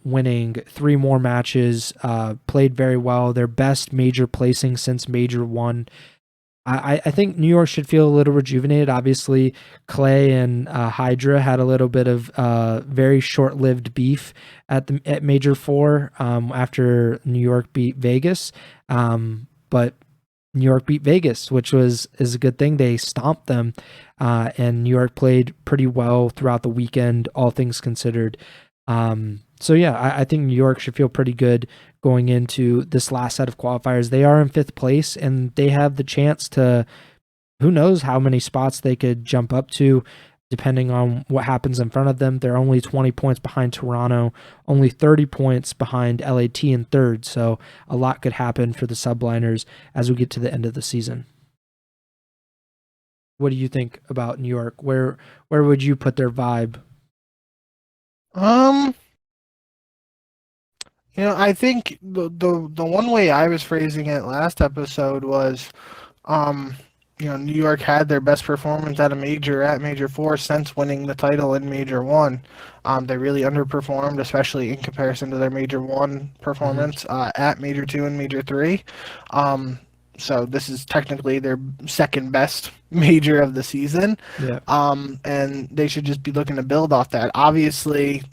winning 3 more matches, played very well. Their best major placing since Major 1. I think New York should feel a little rejuvenated. Obviously, Clay and Hydra had a little bit of very short-lived beef at Major 4 after New York beat Vegas. But New York beat Vegas, which is a good thing. They stomped them, and New York played pretty well throughout the weekend, all things considered. So yeah, I think New York should feel pretty good going into this last set of qualifiers. They are in 5th place, and they have the chance to, who knows how many spots they could jump up to, depending on what happens in front of them. They're only 20 points behind Toronto, only 30 points behind LAT in 3rd, so a lot could happen for the subliners as we get to the end of the season. What do you think about New York? Where would you put their vibe? I think the one way I was phrasing it last episode was, New York had their best performance at Major 4 since winning the title in Major 1. They really underperformed, especially in comparison to their Major 1 performance at Major 2 and Major 3. So this is technically their second best major of the season. Yeah. And they should just be looking to build off that. Obviously,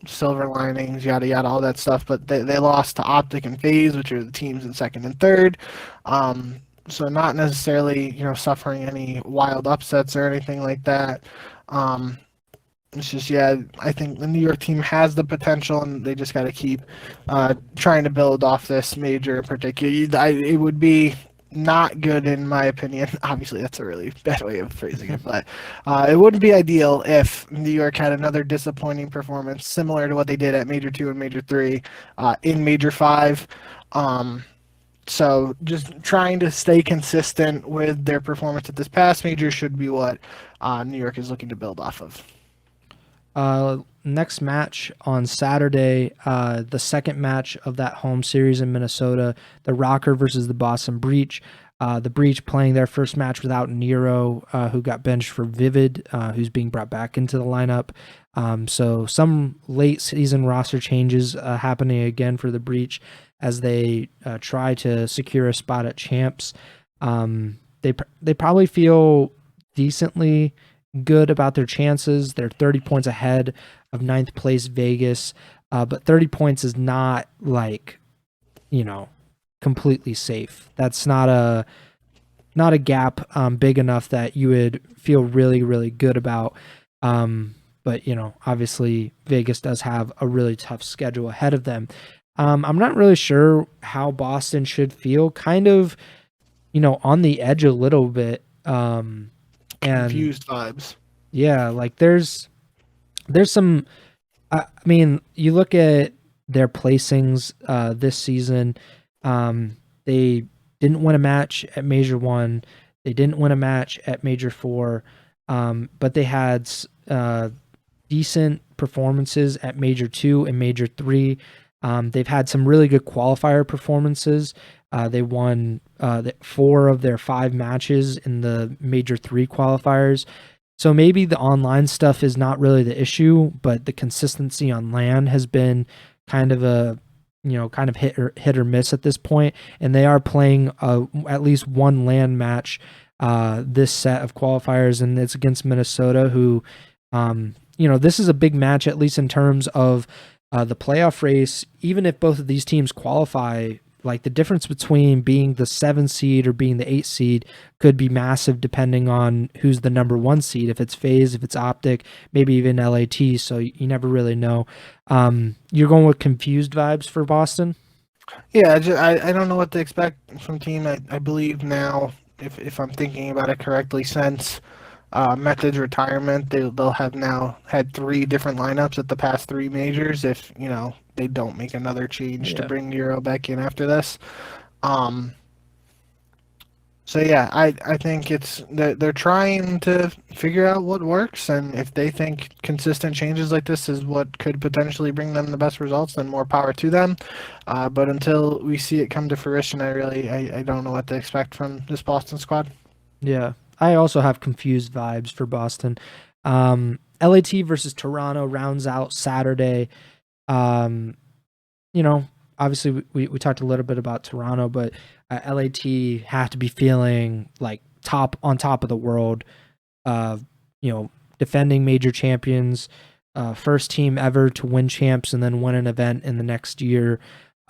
silver linings, yada yada, all that stuff, but they lost to Optic and FaZe, which are the teams in 2nd and 3rd. So not necessarily, suffering any wild upsets or anything like that. It's just, I think the New York team has the potential, and they just got to keep trying to build off this major in particular. It would be not good, in my opinion. Obviously, that's a really bad way of phrasing it, but it wouldn't be ideal if New York had another disappointing performance similar to what they did at Major 2 and Major 3 in Major 5. So just trying to stay consistent with their performance at this past major should be what New York is looking to build off of. Next match on Saturday, the second match of that home series in Minnesota, the Rocker versus the Boston Breach. The Breach playing their first match without Nero, who got benched for Vivid, who's being brought back into the lineup. So some late season roster changes happening again for the Breach as they try to secure a spot at champs. They probably feel decently good about their chances. They're 30 points ahead of 9th place Vegas, but 30 points is not completely safe. That's not a gap big enough that you would feel really, really good about. But obviously Vegas does have a really tough schedule ahead of them. I'm not really sure how Boston should feel, kind of, on the edge a little bit. And confused vibes. Yeah, there's some. You look at their placings this season. They didn't win a match at Major 1. They didn't win a match at Major 4. But they had decent performances at Major 2 and Major 3. They've had some really good qualifier performances. They won 4 of their 5 matches in the Major 3 qualifiers. So maybe the online stuff is not really the issue, but the consistency on LAN has been kind of hit or miss at this point. And they are playing at least one LAN match this set of qualifiers, and it's against Minnesota, who, this is a big match, at least in terms of the playoff race. Even if both of these teams qualify, like the difference between being the 7 seed or being the 8 seed could be massive depending on who's the number 1 seed. If it's FaZe, if it's Optic, maybe even LAT. So you never really know. You're going with confused vibes for Boston? Yeah, I don't know what to expect from team. I believe now, if I'm thinking about it correctly, since Method's retirement, they'll have now had 3 different lineups at the past 3 majors. If they don't make another change to bring Euro back in after this. So yeah, I think they're trying to figure out what works, and if they think consistent changes like this is what could potentially bring them the best results, then more power to them. But until we see it come to fruition, I don't know what to expect from this Boston squad. Yeah, I also have confused vibes for Boston. LAT versus Toronto rounds out Saturday. Obviously we talked a little bit about Toronto, but LAT have to be feeling like on top of the world. Defending major champions, first team ever to win champs and then win an event in the next year.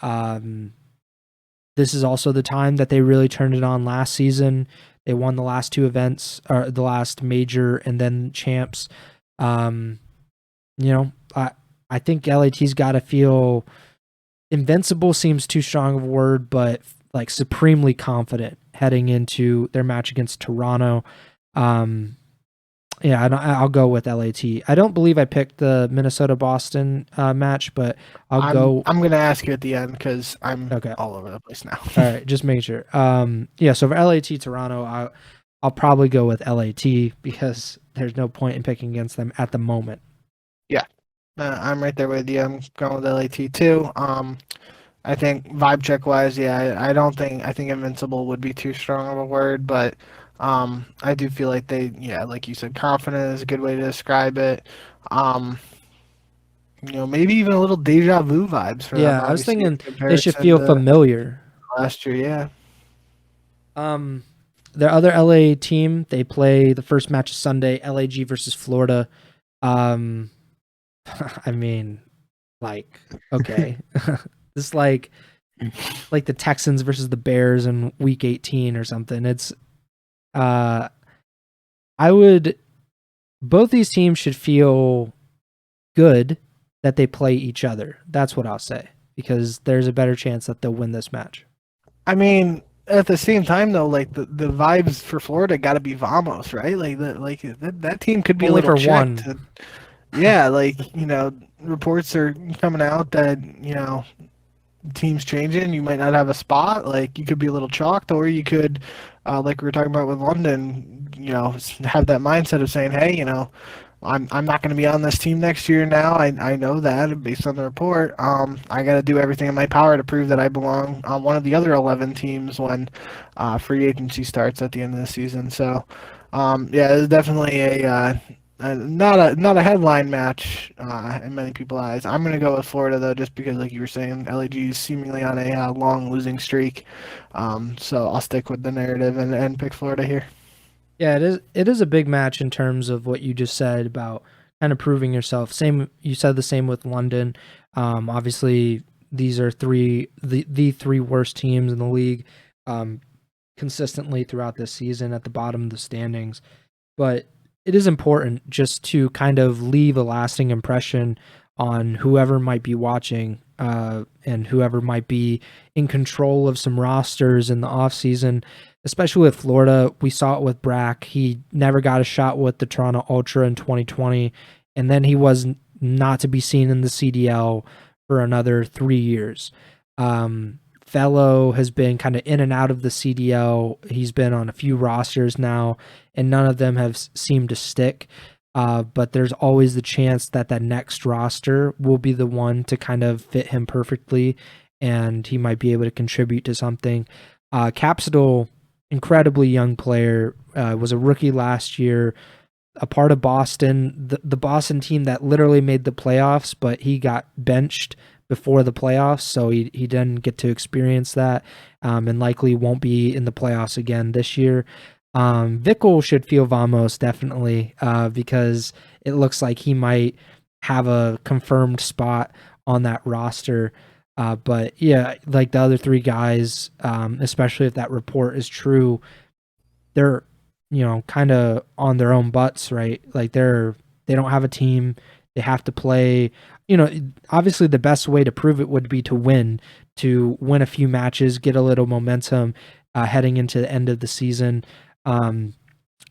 This is also the time that they really turned it on last season. They won the last 2 events, or the last major and then champs. I think LAT's got to feel invincible, seems too strong of a word, but like supremely confident heading into their match against Toronto. I'll go with LAT. I don't believe I picked the Minnesota-Boston match, but I'm going to ask you at the end because I'm all over the place now. All right, just make sure. So for LAT Toronto, I'll probably go with LAT because there's no point in picking against them at the moment. Yeah, I'm right there with you. I'm going with LAT too. I think vibe check wise, I think invincible would be too strong of a word, but I do feel like like you said, confident is a good way to describe it. Maybe even a little deja vu vibes for them. Yeah, I was thinking they should feel familiar. Last year, yeah. Their other LA team, they play the first match Sunday, LAG versus Florida. I mean, like, okay. This is like the Texans versus the Bears in week 18 or something. It's both these teams should feel good that they play each other. That's what I'll say, because there's a better chance that they'll win this match. I mean, at the same time though, like the vibes for Florida got to be Vamos, right? Like that team could be only a little for one. Yeah, reports are coming out that teams changing. You might not have a spot. Like you could be a little chalked, or you could, like we were talking about with London, have that mindset of saying, hey, I'm not going to be on this team next year now. I know that based on the report. I got to do everything in my power to prove that I belong on one of the other 11 teams when free agency starts at the end of the season. So, it's definitely not a headline match in many people's eyes. I'm going to go with Florida though, just because, like you were saying, LAG is seemingly on a long losing streak. So I'll stick with the narrative and pick Florida here. Yeah, it is a big match in terms of what you just said about kind of proving yourself. You said the same with London. Obviously, these are the 3 worst teams in the league consistently throughout this season at the bottom of the standings. But it is important just to kind of leave a lasting impression on whoever might be watching and whoever might be in control of some rosters in the offseason. Especially with Florida, we saw it with Brack. He never got a shot with the Toronto Ultra in 2020, and then he was not to be seen in the CDL for another 3 years. Fellow has been kind of in and out of the CDL. He's been on a few rosters now, and none of them have seemed to stick. But there's always the chance that next roster will be the one to kind of fit him perfectly, and he might be able to contribute to something. Capsidal, incredibly young player, was a rookie last year, a part of Boston, the Boston team that literally made the playoffs, but he got benched before the playoffs, so he didn't get to experience that, and likely won't be in the playoffs again this year. Vickle should feel Vamos definitely, because it looks like he might have a confirmed spot on that roster. But yeah, like the other three guys, especially if that report is true, they're, kind of on their own butts, right? Like they don't have a team. They have to play. Obviously the best way to prove it would be to win a few matches, get a little momentum heading into the end of the season. And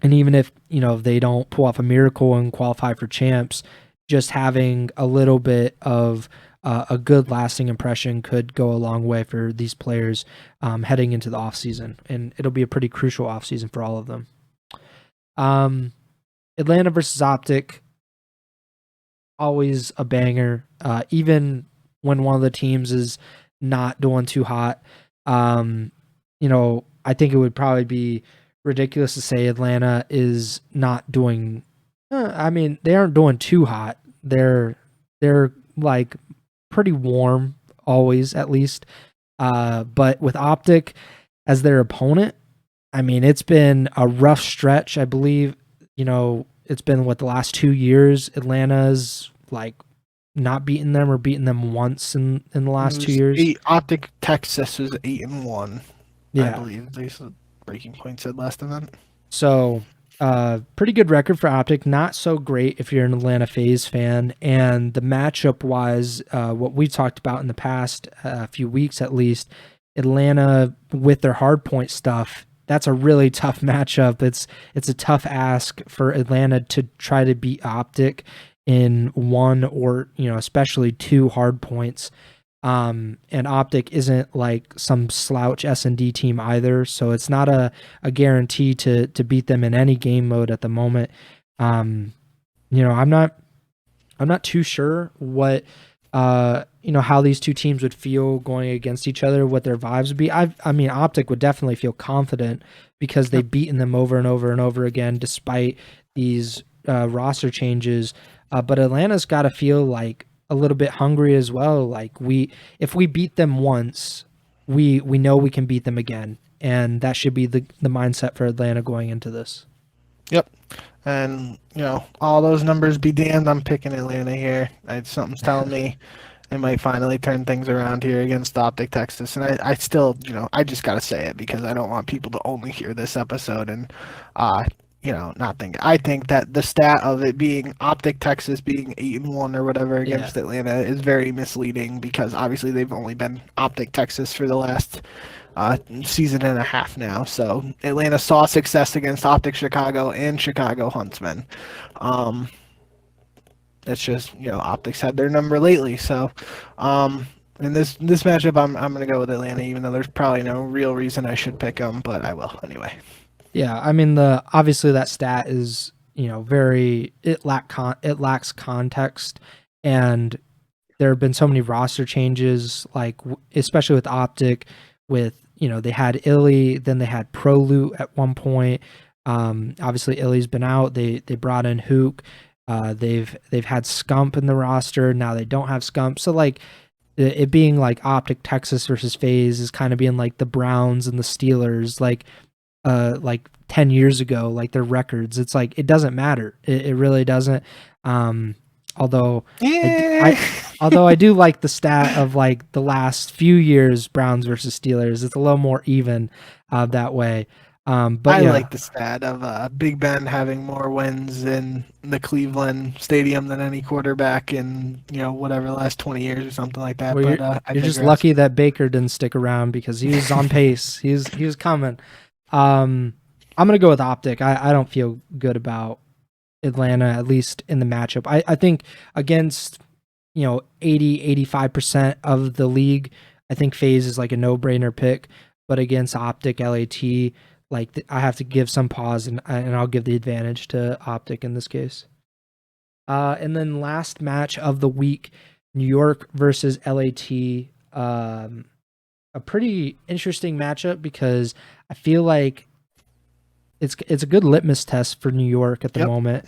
even if they don't pull off a miracle and qualify for champs, just having a little bit of a good lasting impression could go a long way for these players heading into the off season, and it'll be a pretty crucial off season for all of them. Atlanta versus Optic, always a banger, even when one of the teams is not doing too hot. I think it would probably be ridiculous to say Atlanta is not doing. I mean, they aren't doing too hot. They're like pretty warm always, at least. But with Optic as their opponent, I mean, it's been a rough stretch. I believe, it's been the last 2 years. Atlanta's like not beaten them or beaten them once in the last 2 years. Optic Texas was 8-1. Yeah. I believe they said Breaking Point said last event. So, pretty good record for Optic. Not so great if you're an Atlanta FaZe fan. And the matchup wise, what we talked about in the past few weeks at least, Atlanta with their hardpoint stuff, that's a really tough matchup. It's a tough ask for Atlanta to try to beat Optic in one or especially two hardpoints. And Optic isn't like some slouch S&D team either, so it's not a guarantee to beat them in any game mode at the moment. I'm not too sure what how these two teams would feel going against each other, what their vibes would be. I mean, Optic would definitely feel confident because they've beaten them over and over and over again despite these roster changes. But Atlanta's got to feel like a little bit hungry as well. Like if we beat them once, we know we can beat them again, and that should be the mindset for Atlanta going into this. Yep. And all those numbers be damned, I'm picking Atlanta here. Something's telling me they might finally turn things around here against Optic Texas. And I still, I just gotta say it because I don't want people to only hear this episode and not think. I think that the stat of it being Optic Texas being 8-1 or whatever against Atlanta is very misleading because obviously they've only been Optic Texas for the last season and a half now. So Atlanta saw success against Optic Chicago and Chicago Huntsmen. It's just Optics had their number lately. So in this matchup, I'm gonna go with Atlanta, even though there's probably no real reason I should pick them, but I will anyway. Yeah, I mean obviously that stat is it lacks context, and there have been so many roster changes, like especially with Optic, with they had Illy, then they had ProLoot at one point. Obviously Illy's been out. They brought in Hook. They've had Scump in the roster. Now they don't have Scump. So like it being like Optic Texas versus FaZe is kind of being like the Browns and the Steelers, like 10 years ago, like their records. It's like, it doesn't matter. It really doesn't. Although I do like the stat of like the last few years, Browns versus Steelers. It's a little more even that way. But I like the stat of Big Ben having more wins in the Cleveland Stadium than any quarterback in whatever the last 20 years or something like that. Well, but you're just lucky that Baker didn't stick around because he was on pace. He was coming. I'm gonna go with Optic. I don't feel good about Atlanta, at least in the matchup. I think against 80-85% of the league, I think FaZe is like a no-brainer pick. But against Optic LAT, like I have to give some pause, and I'll give the advantage to Optic in this case. And then last match of the week, New York versus LAT. A pretty interesting matchup because I feel like it's a good litmus test for New York at the moment.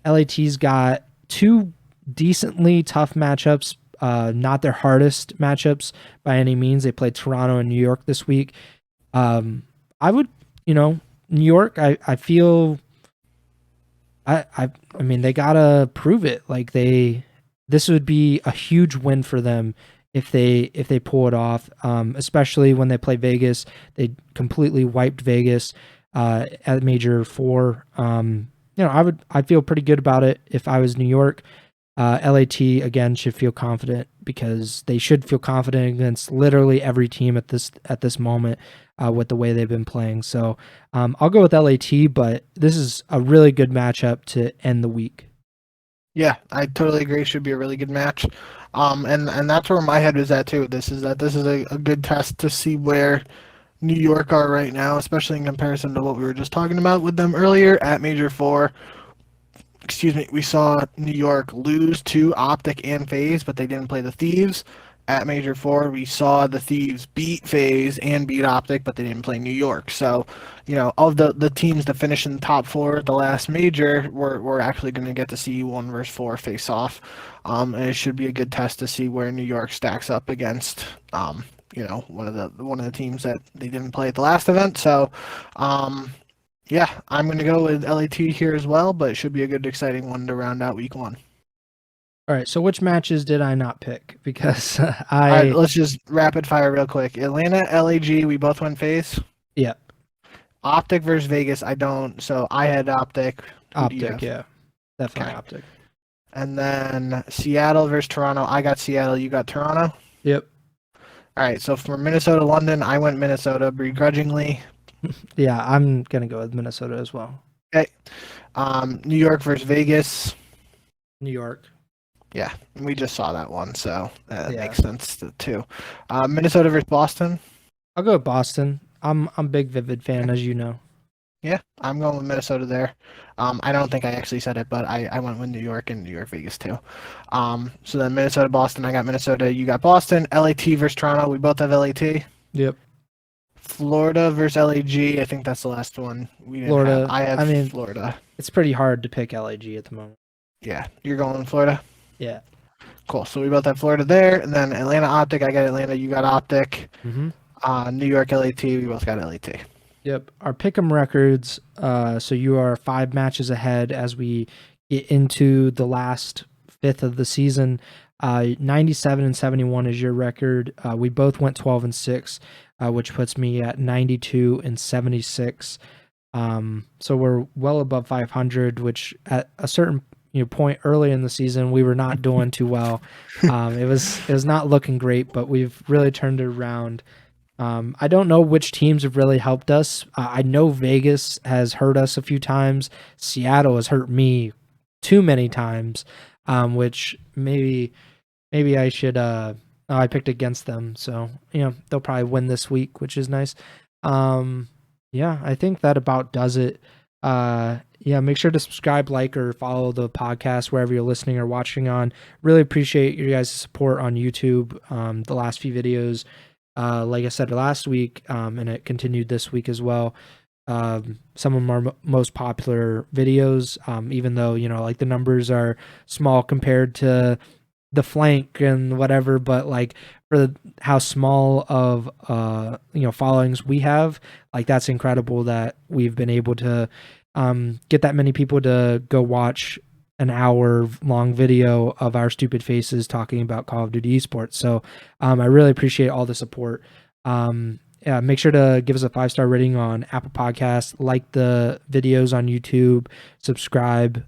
LAT's got two decently tough matchups, not their hardest matchups by any means. They played Toronto and New York this week. I would, New York. I feel. I mean, they gotta prove it. Like this would be a huge win for them if they pull it off. Especially when they play Vegas, they completely wiped Vegas at Major 4. I feel pretty good about it if I was New York. LAT again should feel confident because they should feel confident against literally every team at this moment with the way they've been playing. So I'll go with LAT, but this is a really good matchup to end the week. Yeah, I totally agree. Should be a really good match. And that's where my head was at too. This is a good test to see where New York are right now, especially in comparison to what we were just talking about with them earlier at Major 4. Excuse me, we saw New York lose to Optic and FaZe, but they didn't play the Thieves. At Major 4, we saw the Thieves beat FaZe and beat Optic, but they didn't play New York. So, of the teams that finished in the top 4 at the last Major, we're actually going to get to see 1 versus 4 face off. And it should be a good test to see where New York stacks up against, one of the teams that they didn't play at the last event. So, yeah, I'm going to go with LAT here as well, but it should be a good, exciting one to round out week 1. All right, so which matches did I not pick? Because All right, let's just rapid fire real quick. Atlanta, LAG, we both went FaZe. Yeah. Optic versus Vegas, I don't. So I had Optic. Optic, yeah. Definitely Okay. Optic. And then Seattle versus Toronto. I got Seattle, you got Toronto. Yep. All right, so for Minnesota, London, I went Minnesota begrudgingly. Yeah, I'm going to go with Minnesota as well. Okay. New York versus Vegas. New York. Yeah, we just saw that one, so that Yeah. makes sense too. Minnesota versus Boston. I'll go with Boston. I'm a big Vivid fan, as you know. Yeah, I'm going with Minnesota there. I don't think I actually said it, but I went with New York and New York Vegas too. So then Minnesota, Boston, I got Minnesota, you got Boston. LAT versus Toronto, we both have LAT. Yep. Florida versus LAG, I think that's the last one. Florida. I have Florida. It's pretty hard to pick LAG at the moment. Yeah, you're going with Florida? Yeah. Cool. So we both have Florida there, and then Atlanta Optic. I got Atlanta. You got Optic. Mm-hmm. New York LAT. We both got LAT. Yep. Our pick'em records. So you are 5 matches ahead as we get into the last 5th of the season. 97-71 is your record. We both went 12-6, which puts me at 92-76. So we're well above 500, which at a certain point early in the season we were not doing too well. It was not looking great, but we've really turned it around. I don't know which teams have really helped us. I know Vegas has hurt us a few times. Seattle has hurt me too many times, which maybe I should. I picked against them, so they'll probably win this week, which is nice. Yeah, I think that about does it. Make sure to subscribe, like, or follow the podcast wherever you're listening or watching on. Really appreciate you guys' support on YouTube. The last few videos, like I said last week, and it continued this week as well. Some of our most popular videos, even though, like the numbers are small compared to the flank and whatever, but like for how small of followings we have, like that's incredible that we've been able to get that many people to go watch an hour long video of our stupid faces talking about Call of Duty esports. So I really appreciate all the support. Make sure to give us a 5-star rating on Apple Podcasts, like the videos on YouTube, subscribe,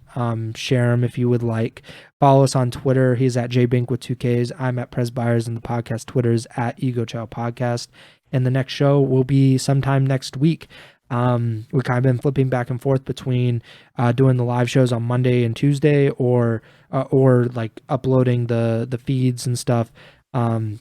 share them if you would like. Follow us on Twitter. He's at jbink with 2Ks. I'm at Preston Byers, and the podcast Twitter is at Ego Chall Podcast. And the next show will be sometime next week. We kind of been flipping back and forth between doing the live shows on Monday and Tuesday, or like uploading the feeds and stuff on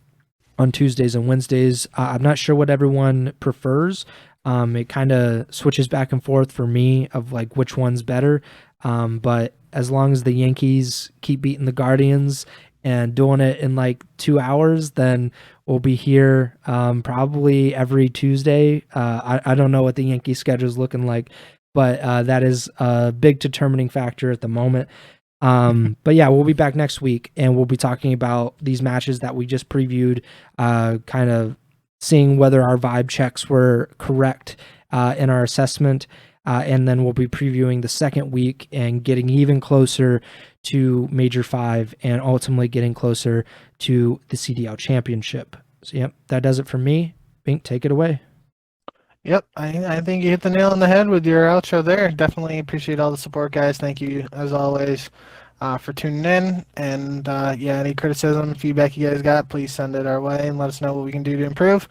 Tuesdays and Wednesdays. I'm not sure what everyone prefers. It kind of switches back and forth for me of like which one's better. But as long as the Yankees keep beating the Guardians and doing it in like 2 hours, then we'll be here probably every Tuesday. I don't know what the Yankee schedule is looking like, but that is a big determining factor at the moment. But yeah, we'll be back next week, and we'll be talking about these matches that we just previewed, kind of seeing whether our vibe checks were correct in our assessment. And then we'll be previewing the second week and getting even closer to Major 5 and ultimately getting closer to the CDL Championship. So, yep, that does it for me. Bink, take it away. Yep, I think you hit the nail on the head with your outro there. Definitely appreciate all the support, guys. Thank you, as always, for tuning in. And, any criticism, feedback you guys got, please send it our way and let us know what we can do to improve.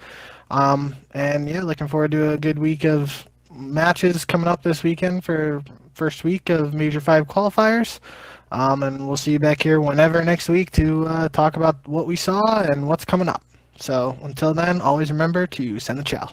Looking forward to a good week of matches coming up this weekend for first week of Major 5 qualifiers. And we'll see you back here whenever next week to talk about what we saw and what's coming up. So until then, always remember to send the chow.